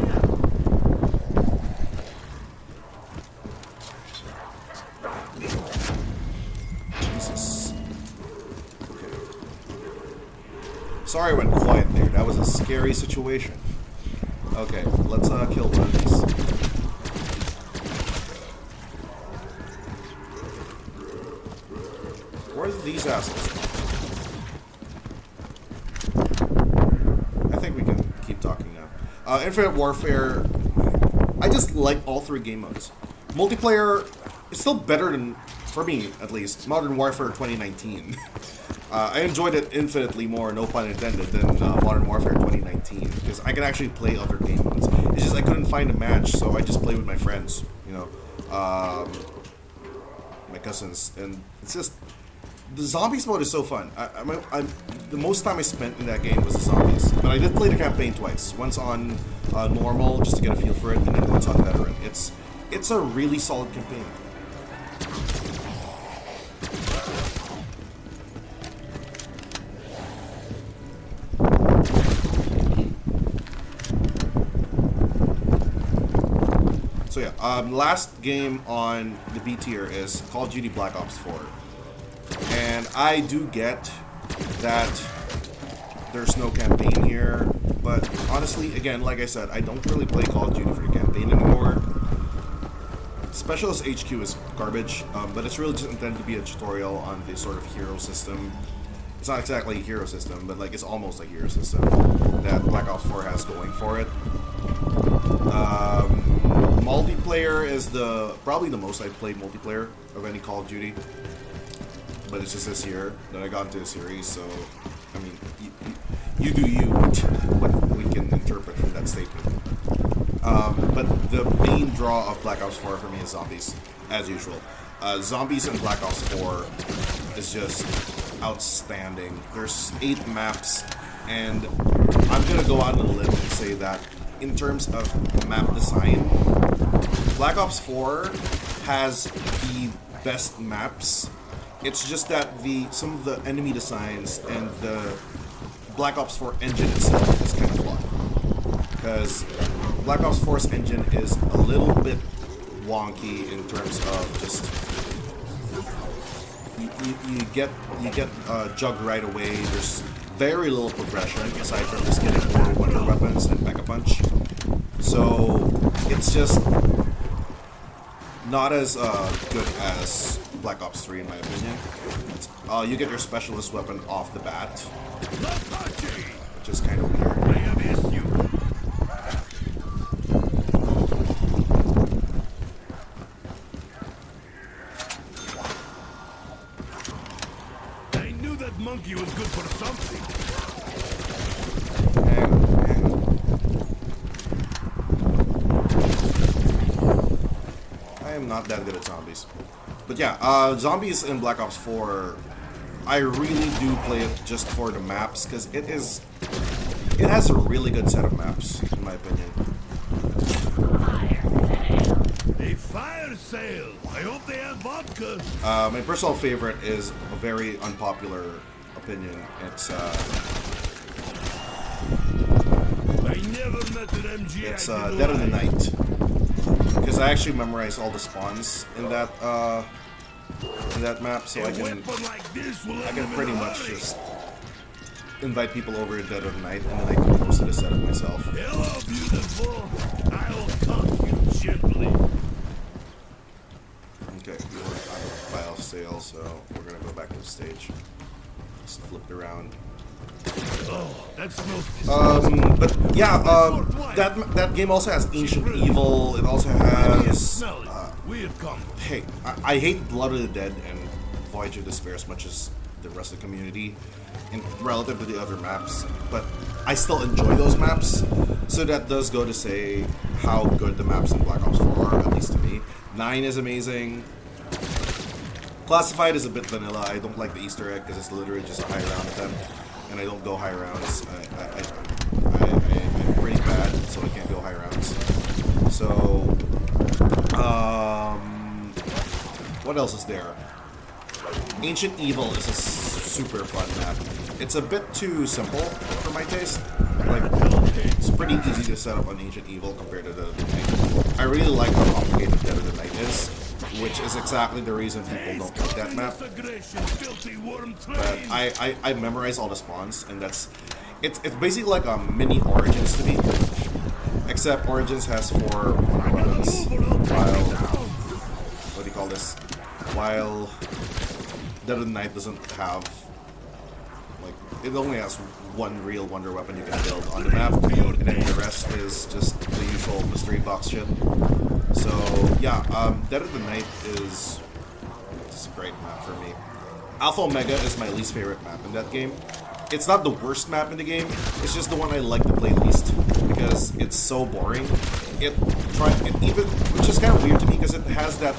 Speaker 1: Jesus. Okay. Sorry I went quiet there. That was a scary situation. Okay, let's kill one of these. Where are these assholes? I think we can keep talking now. Infinite Warfare, I just like all three game modes. Multiplayer is still better than, for me at least, Modern Warfare 2019. I enjoyed it infinitely more, no pun intended, than Modern Warfare 2019, because I can actually play other game modes. It's just I couldn't find a match, so I just play with my friends, you know, my cousins, and it's just, the Zombies mode is so fun. The most time I spent in that game was the Zombies, but I did play the campaign twice. Once on normal, just to get a feel for it, and then once on veteran. It's a really solid campaign. So yeah, last game on the B tier is Call of Duty Black Ops 4. And I do get that there's no campaign here. But honestly, again, like I said, I don't really play Call of Duty for the campaign anymore. Specialist HQ is garbage, but it's really just intended to be a tutorial on the sort of hero system. It's not exactly a hero system, but like it's almost a hero system that Black Ops 4 has going for it. Multiplayer is probably the most I've played multiplayer of any Call of Duty. But it's just this year that I got into the series, so I mean, you do you what we can interpret from that statement. But the main draw of Black Ops 4 for me is zombies, as usual. Zombies in Black Ops 4 is just outstanding. There's 8 maps, and I'm gonna go out on a limb and say that in terms of map design, Black Ops 4 has the best maps. It's just that some of the enemy designs and the Black Ops 4 engine itself is kind of flawed. Because Black Ops 4's engine is a little bit wonky in terms of just you get jug right away. There's very little progression aside from just getting more wonder weapons and Mega Punch. So it's just not as good as Black Ops 3 in my opinion. You get your specialist weapon off the bat, which is kind of weird.
Speaker 2: I knew that monkey was good for something.
Speaker 1: Hang on. I am not that good at zombies. But yeah, zombies in Black Ops 4, I really do play it just for the maps, because it has a really good set of maps, in my opinion.
Speaker 2: A fire sale. I hope they have vodka.
Speaker 1: My personal favorite is a very unpopular opinion. It's
Speaker 2: I never met an MG.
Speaker 1: it's Dead of the Night, because I actually memorized all the spawns in that map, so I can pretty much just invite people over at Dead of the Night, and then I do most of the setup myself.
Speaker 2: Hello, beautiful. I will cook you gently.
Speaker 1: Okay, we're out of file sale, so we're gonna go back to the stage. Just flip it around.
Speaker 2: Oh, that smells.
Speaker 1: But yeah, that game also has Ancient Evil. It also has. Hey, I hate Blood of the Dead and Voyage of Despair as much as the rest of the community, in relative to the other maps. But I still enjoy those maps, so that does go to say how good the maps in Black Ops 4 are, at least to me. 9 is amazing. Classified is a bit vanilla. I don't like the Easter egg because it's literally just a high round attempt, and I don't go high rounds. I'm pretty bad, so I can't go high rounds. So, what else is there? Ancient Evil is a super fun map. It's a bit too simple for my taste. Like, it's pretty easy to set up on Ancient Evil compared to Dead of the Night. I really like how complicated Dead of the Night is, which is exactly the reason people don't like that map. But I memorize all the spawns, and it's basically like a mini Origins to me. Except Origins has 4 weapons, while what do you call this? While Dead of the Night doesn't have, like, it only has 1 real wonder weapon you can build on the map, and then the rest is just the usual mystery box shit. So yeah, Dead of the Night is just a great map for me. Alpha Omega is my least favorite map in that game. It's not the worst map in the game, it's just the one I like to play least, because it's so boring. Which is kind of weird to me, because it has that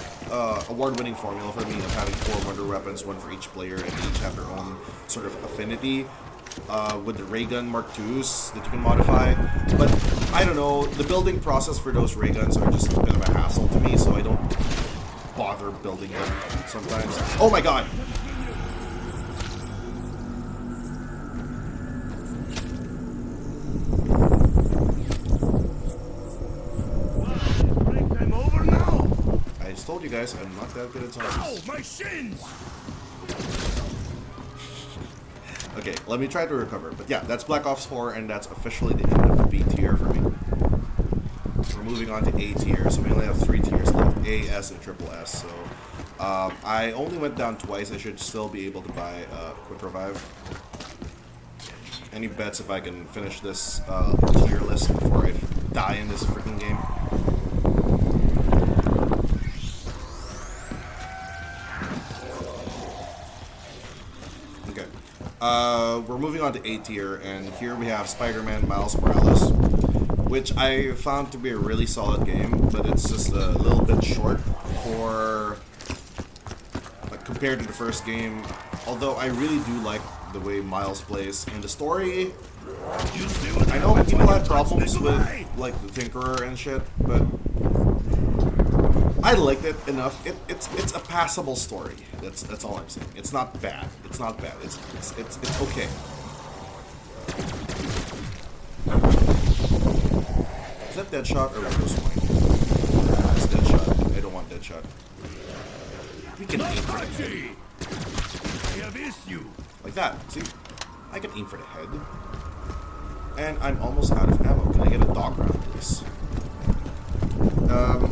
Speaker 1: award-winning formula for me of having 4 wonder weapons, 1 for each player, and each have their own sort of affinity. With the ray gun Mark IIs that you can modify, but I don't know, the building process for those ray guns are just a bit of a hassle to me, so I don't bother building them sometimes. Oh my god!
Speaker 2: Break time over now.
Speaker 1: I just told you guys, I'm not that good at zombies.
Speaker 2: Ow, my shins!
Speaker 1: Okay, let me try to recover. But yeah, that's Black Ops 4, and that's officially the end of the B tier for me. We're moving on to A tier, so we only have 3 tiers left: A, S, and triple S. So I only went down twice. I should still be able to buy Quick Revive. Any bets if I can finish this tier list before I die in this freaking game? Okay. We're moving on to A tier, and here we have Spider-Man Miles Morales, which I found to be a really solid game, but it's just a little bit short for, like, compared to the first game. Although I really do like the way Miles plays, and the story, I know people had problems with, like, the Tinkerer and shit, but I liked it enough. It's a passable story. That's all I'm saying. It's not bad. It's not bad. It's okay. Is that Deadshot or Window Swine? It's Deadshot. I don't want Deadshot. We can aim for the head. Like that. See? I can aim for the head. And I'm almost out of ammo. Can I get a dog round, please?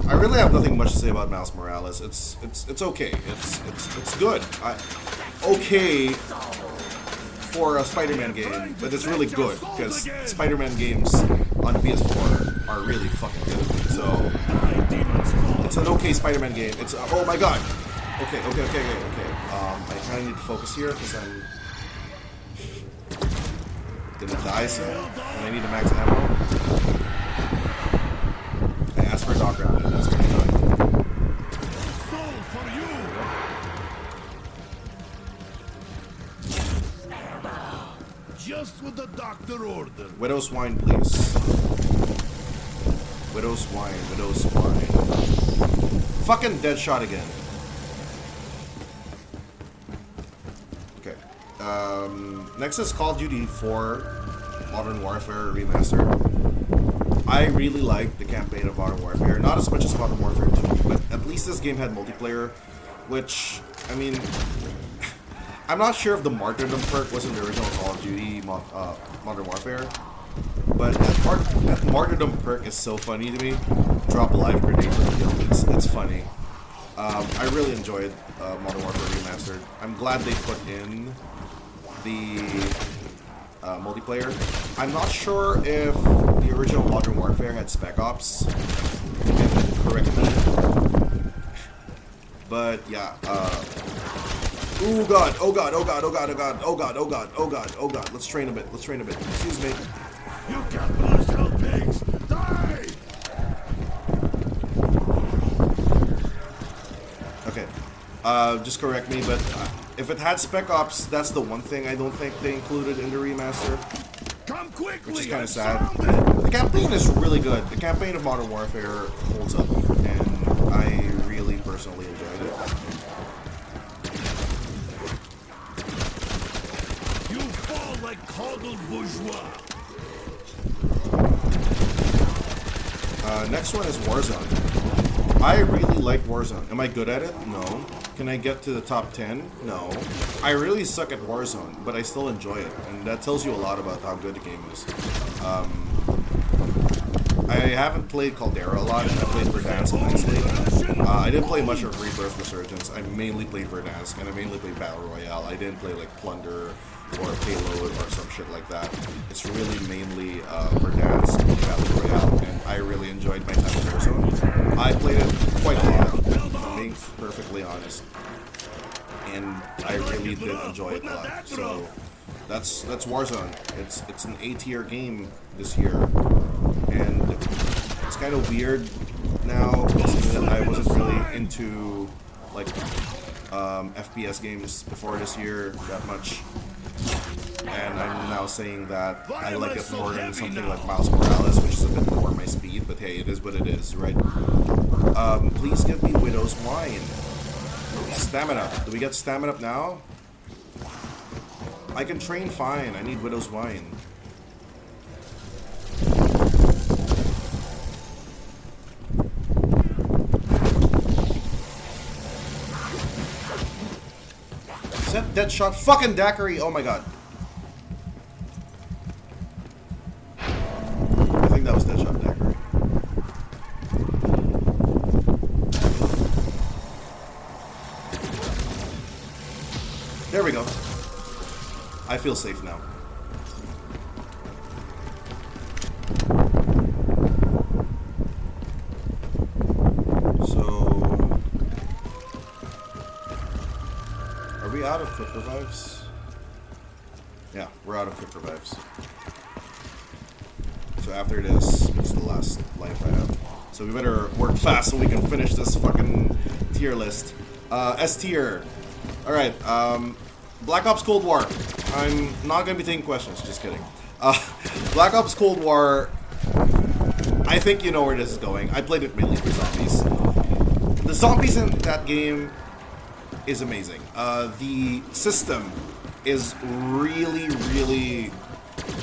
Speaker 1: I really have nothing much to say about Miles Morales. It's okay. It's good. Okay for a Spider-Man game, but it's really good because Spider-Man games on PS4 are really fucking good. So it's an okay Spider-Man game. It's oh my god. Okay. I kind of need to focus here because I'm gonna die soon, and I need a max ammo. I asked for a dog round, and that's what I got.
Speaker 2: Just what the doctor ordered.
Speaker 1: Widow Swine, please. Widow Swine. Fucking Deadshot again. Okay. Next is Call of Duty 4 Modern Warfare Remastered. I really like the campaign of Modern Warfare. Not as much as Modern Warfare 2, but at least this game had multiplayer, which, I mean, I'm not sure if the Martyrdom perk was in the original Call of Duty Modern Warfare, but that Martyrdom perk is so funny to me. Drop a live grenade for the kill. It's funny. I really enjoyed Modern Warfare Remastered. I'm glad they put in the multiplayer. I'm not sure if the original Modern Warfare had Spec Ops. You can correct me. But yeah. Oh god. Let's train a bit. Excuse me.
Speaker 2: You can't blast hell pigs! Die!
Speaker 1: Okay. Just correct me, but if it had Spec Ops, that's the one thing I don't think they included in the remaster.
Speaker 2: Come quickly!
Speaker 1: Which is kind of sad. The campaign is really good. The campaign of Modern Warfare holds up, and I really personally enjoyed it.
Speaker 2: You fall like coddled bourgeois!
Speaker 1: Next one is Warzone. I really like Warzone. Am I good at it? No. Can I get to the top 10? No. I really suck at Warzone, but I still enjoy it, and that tells you a lot about how good the game is. I haven't played Caldera a lot, and I played Verdansk immensely. I didn't play much of Rebirth Resurgence. I mainly played Verdansk, and I mainly played Battle Royale. I didn't play like Plunder or Payload or some shit like that. It's really mainly Verdansk Battle Royale, and I really enjoyed my time in Warzone. I played it quite a lot, if I'm being perfectly honest, and I really did enjoy it a lot. So that's Warzone. It's an A tier game this year, and it's kind of weird now that I wasn't really into like FPS games before this year that much. And I'm now saying that I like it more than something like Miles Morales, which is a bit more my speed, but hey, it is what it is, right? Please give me Widow's Wine. Stamina. Do we get stamina up now? I can train fine. I need Widow's Wine. Is that Deadshot? Fucking Daiquiri! Oh my god. There we go. I feel safe now. So, are we out of quick revives? Yeah, we're out of quick revives. So after this, it's the last life I have. So we better work fast so we can finish this fucking tier list. S tier. Alright, Black Ops Cold War. I'm not gonna be taking questions, just kidding. Black Ops Cold War, I think you know where this is going. I played it mainly for zombies. The zombies in that game is amazing. The system is really, really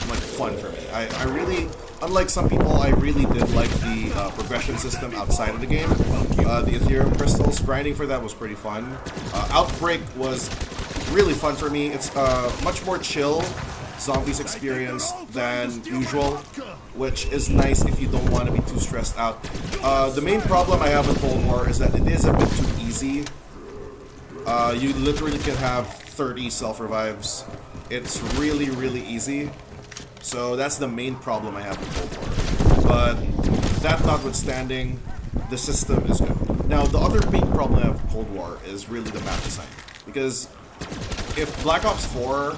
Speaker 1: like fun for me. I really, unlike some people, I really did like the progression system outside of the game. The Ethereum crystals, grinding for that was pretty fun. Outbreak was really fun for me. It's much more chill zombies experience than usual, which is nice if you don't want to be too stressed out. The main problem I have with Cold War is that it is a bit too easy. You literally can have 30 self-revives. It's really, really easy. So that's the main problem I have with Cold War. But that notwithstanding, the system is good. Now, the other big problem I have with Cold War is really the map design. Because if Black Ops 4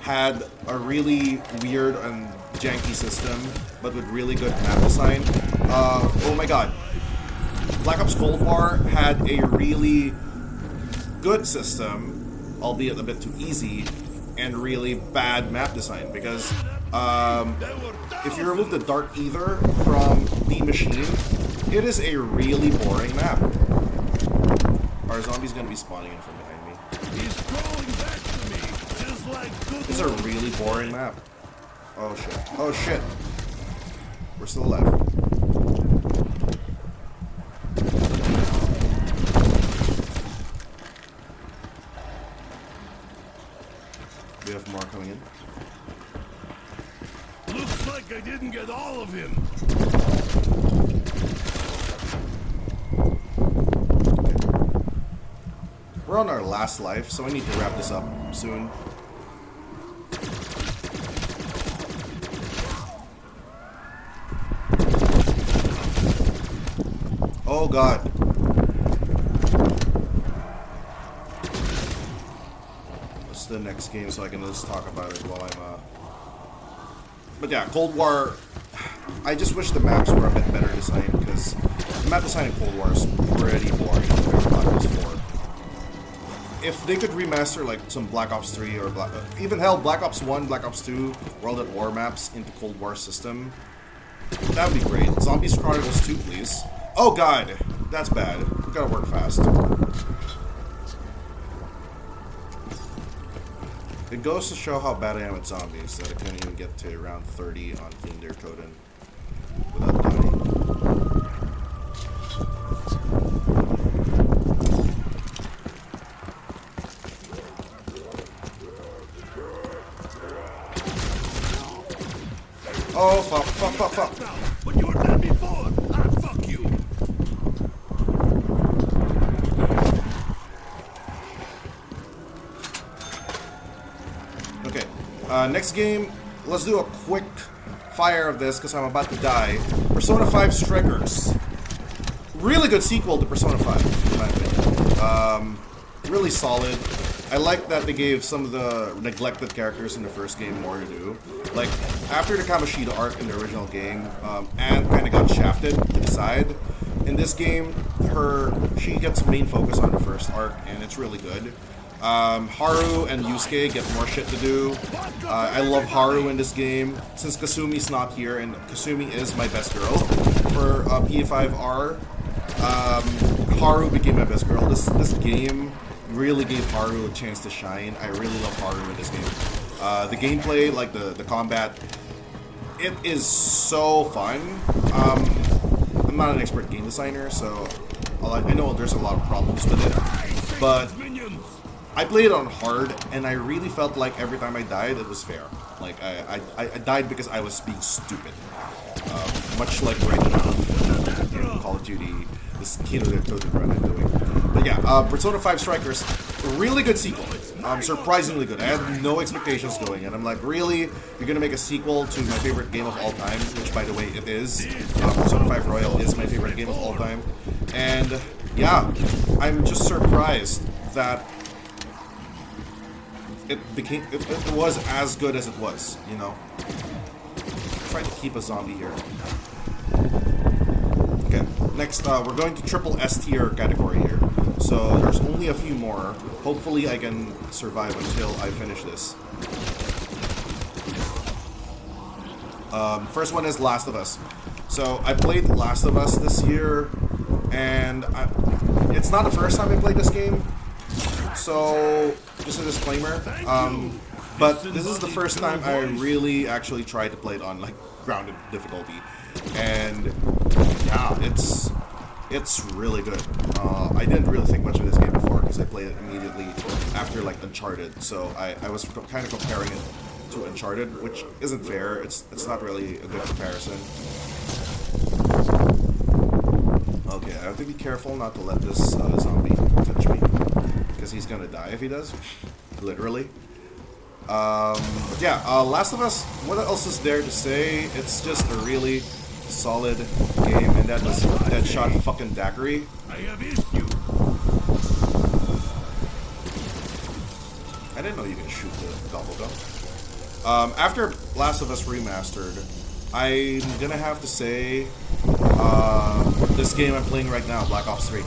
Speaker 1: had a really weird and janky system, but with really good map design, oh my god. Black Ops Cold War had a really good system, albeit a bit too easy, and really bad map design, because if you remove the Dark Ether from the machine, it is a really boring map. Are zombies gonna be spawning in from behind me?
Speaker 2: He's crawling back to me, just like good.
Speaker 1: It's a really boring map. Oh shit. Oh shit. We're still alive. We have more coming in.
Speaker 2: Looks like I didn't get all of him.
Speaker 1: Okay. We're on our last life, so I need to wrap this up soon. Oh god. What's the next game so I can just talk about it while I'm But yeah, Cold War, I just wish the maps were a bit better designed, because the map design in Cold War is pretty boring compared to Black Ops 4. If they could remaster like some Black Ops 3 or even hell, Black Ops 1, Black Ops 2 World at War maps into Cold War system, that would be great. Zombies Chronicles 2, please. Oh god, that's bad. We gotta work fast. It goes to show how bad I am at zombies that I couldn't even get to round 30 on Clean Their Toten without dying. Oh fuck, fuck, fuck, fuck.
Speaker 2: When you were dead before, I'd fuck you.
Speaker 1: Okay, next game, let's do a quick fire of this because I'm about to die. Persona 5 Strikers. Really good sequel to Persona 5, in my opinion. Really solid. I like that they gave some of the neglected characters in the first game more to do. Like, after the Kamoshida arc in the original game, Anne kind of got shafted to the side. In this game, she gets main focus on the first arc, and it's really good. Haru and Yusuke get more shit to do. I love Haru in this game. Since Kasumi's not here, and Kasumi is my best girl for P5R, Haru became my best girl. This game really gave Haru a chance to shine. I really love Haru in this game. The gameplay, like the combat, it is so fun. I'm not an expert game designer, so I know there's a lot of problems with it, but I played it on hard, and I really felt like every time I died, it was fair. Like, I died because I was being stupid. Much like right now in Call of Duty, this Kino Toten run I'm doing. But yeah, Persona 5 Strikers, really good sequel. surprisingly good. I had no expectations going, and I'm like, really? You're gonna make a sequel to my favorite game of all time, which, by the way, it is. Persona 5 Royal is my favorite game of all time, and yeah, I'm just surprised that it was as good as it was. You know, try to keep a zombie here. Okay, next we're going to triple S tier category here. So there's only a few more. Hopefully I can survive until I finish this. First one is Last of Us. So I played Last of Us this year, and it's not the first time I played this game. So just a disclaimer. But this is the first time I really actually tried to play it on like grounded difficulty, and yeah, it's really good. I didn't really think much of this game before because I played it immediately after like Uncharted, so I was kind of comparing it to Uncharted, which isn't fair. It's not really a good comparison. Okay, I have to be careful not to let this zombie touch me, because he's gonna die if he does, literally. Yeah, Last of Us, what else is there to say? It's just a really solid game, and that was that shot fucking daiquiri. I didn't know you can shoot the gobblegum. After Last of Us Remastered, I'm gonna have to say this game I'm playing right now, Black Ops 3.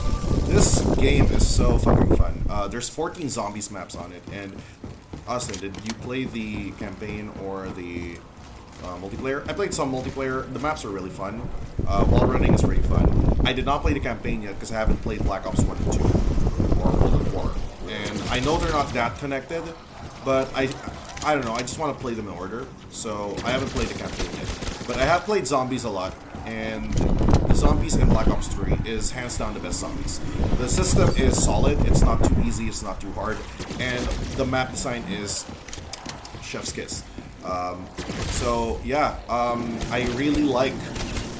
Speaker 1: This game is so fucking fun. There's 14 zombies maps on it, and Austin, did you play the campaign or the multiplayer? I played some multiplayer. The maps are really fun. Wall running is pretty fun. I did not play the campaign yet because I haven't played Black Ops 1 and 2 or World at War. And I know they're not that connected, but I don't know. I just want to play them in order. So I haven't played the campaign yet. But I have played zombies a lot, and the zombies in Black Ops 3 is hands down the best zombies. The system is solid. It's not too easy. It's not too hard. And the map design is chef's kiss. So yeah, I really like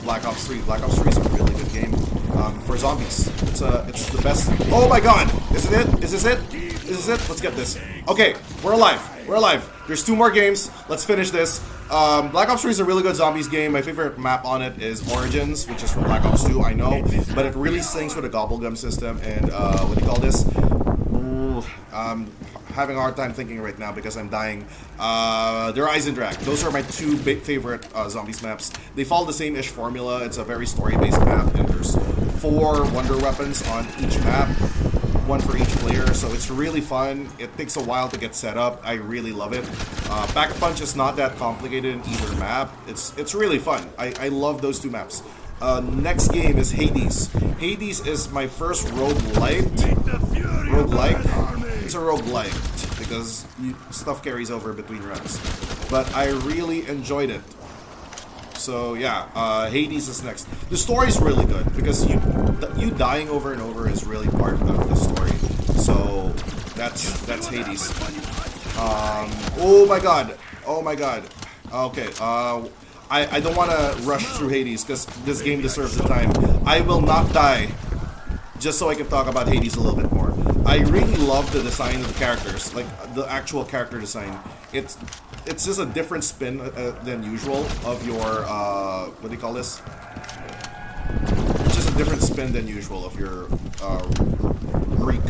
Speaker 1: Black Ops 3. Black Ops 3 is a really good game for zombies. It's the best. Oh my god! Is it it? Is this it? Is this it? Let's get this. Okay, we're alive. We're alive. There's 2 more games. Let's finish this. Black Ops 3 is a really good zombies game. My favorite map on it is Origins, which is from Black Ops 2, I know. But it really sings with a gobblegum system and, what do you call this? Having a hard time thinking right now because I'm dying. The Rise and Drag. Those are my 2 big favorite zombies maps. They follow the same-ish formula. It's a very story-based map, and there's 4 wonder weapons on each map. 1 for each player, so it's really fun. It takes a while to get set up. I really love it. Pack Punch is not that complicated in either map. It's really fun. I love those 2 maps. Next game is Hades. Hades is my first roguelike. It's a roguelike because stuff carries over between runs. But I really enjoyed it. So yeah, Hades is next. The story is really good because you dying over and over is really part of the story. So that's Hades. Oh my god. Okay. I don't want to rush through Hades because this game deserves the time. I will not die just so I can talk about Hades a little bit more. I really love the design of the characters, like the actual character design. It's just a different spin than usual of your, what do you call this? It's just a different spin than usual of your Greek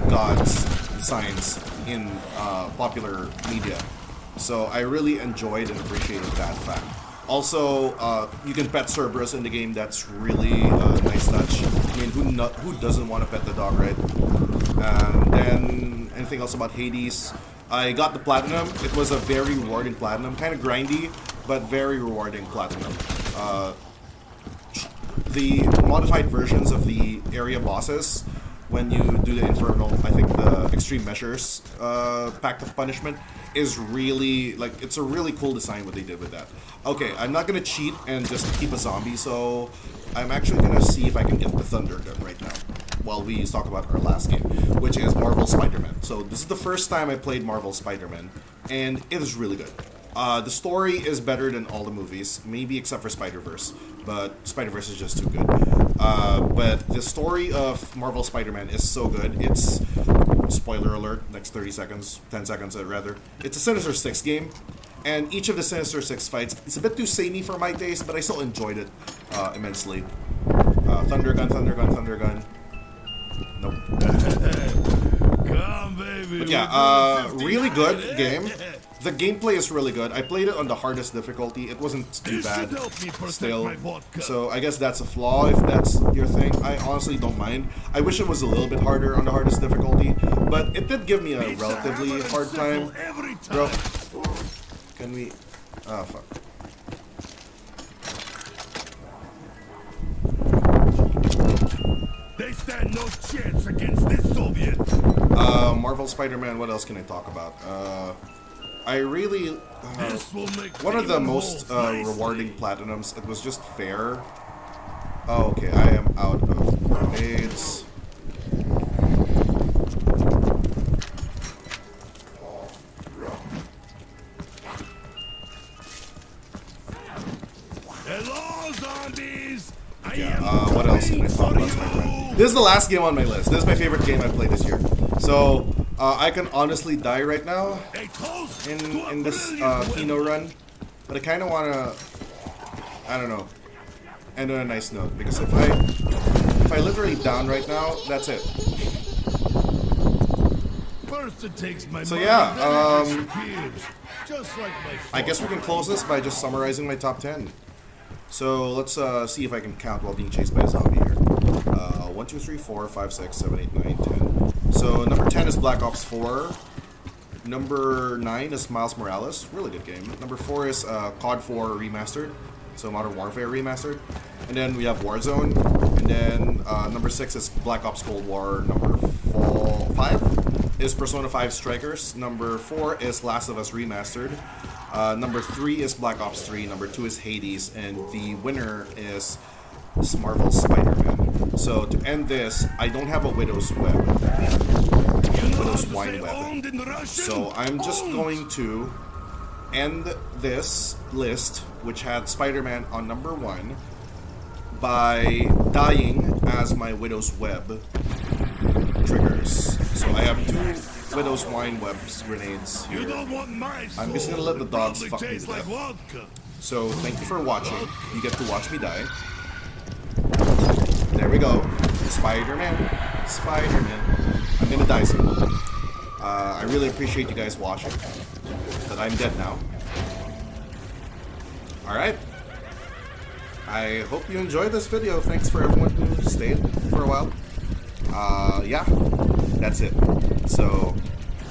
Speaker 1: gods designs in popular media. So I really enjoyed and appreciated that fact. Also, you can pet Cerberus in the game. That's really a nice touch. I mean, who doesn't want to pet the dog, right? And then anything else about Hades? I got the platinum. It was a very rewarding platinum, kind of grindy, but very rewarding platinum. The modified versions of the area bosses, when you do the infernal, I think the extreme measures pact of punishment is really, like, it's a really cool design what they did with that. Okay, I'm not gonna cheat and just keep a zombie, so I'm actually gonna see if I can get the thunder gun right now while we talk about our last game, which is Marvel Spider-Man. So this is the first time I played Marvel Spider-Man, and it is really good. The story is better than all the movies, maybe except for Spider-Verse, but Spider-Verse is just too good. But the story of Marvel Spider-Man is so good. It's spoiler alert, next 30 seconds, 10 seconds rather. It's a Sinister Six game, and each of the Sinister Six fights, it's a bit too samey for my taste, but I still enjoyed it immensely. Thunder gun, thunder gun, thunder gun. Nope.
Speaker 2: Come, baby.
Speaker 1: But yeah, really good game. The gameplay is really good. I played it on the hardest difficulty. It wasn't too bad still. So I guess that's a flaw if that's your thing. I honestly don't mind. I wish it was a little bit harder on the hardest difficulty, but it did give me a relatively hard time. Bro, can we... Oh, fuck.
Speaker 2: They stand no chance against this Soviet.
Speaker 1: Marvel Spider-Man, what else can I talk about? I really... one of the most rewarding platinums, it was just fair. Oh, okay, I am out of grenades.
Speaker 2: Hello, zombies.
Speaker 1: Yeah, what else can I talk about Spider-Man? This is the last game on my list. This is my favorite game I've played this year. So, I can honestly die right now in this Kino run. But I kind of want to, I don't know, end on a nice note. Because if I literally down right now, that's it. So yeah, I guess we can close this by just summarizing my top 10. So let's see if I can count while being chased by a zombie here. 1, 2, 3, 4, 5, 6, 7, 8, 9, 10. So number 10 is Black Ops 4. Number 9 is Miles Morales. Really good game. Number 4 is COD 4 Remastered. So Modern Warfare Remastered. And then we have Warzone. And then number 6 is Black Ops Cold War. Number 5 is Persona 5 Strikers. Number 4 is Last of Us Remastered. Number 3 is Black Ops 3. Number 2 is Hades. And the winner is Marvel Spider-Man. So to end this, I don't have a Widow's Web. Widow's Wine Web. So I'm just going to end this list, which had Spider-Man on number 1, by dying as my Widow's Web triggers. So I have 2 Widow's Wine Webs grenades here. I'm just gonna let the dogs fuck me to death. So thank you for watching. You get to watch me die. There we go. Spider-Man. Spider-Man. I'm gonna die soon. I really appreciate you guys watching. But I'm dead now. Alright. I hope you enjoyed this video. Thanks for everyone who stayed for a while. Yeah. That's it. So...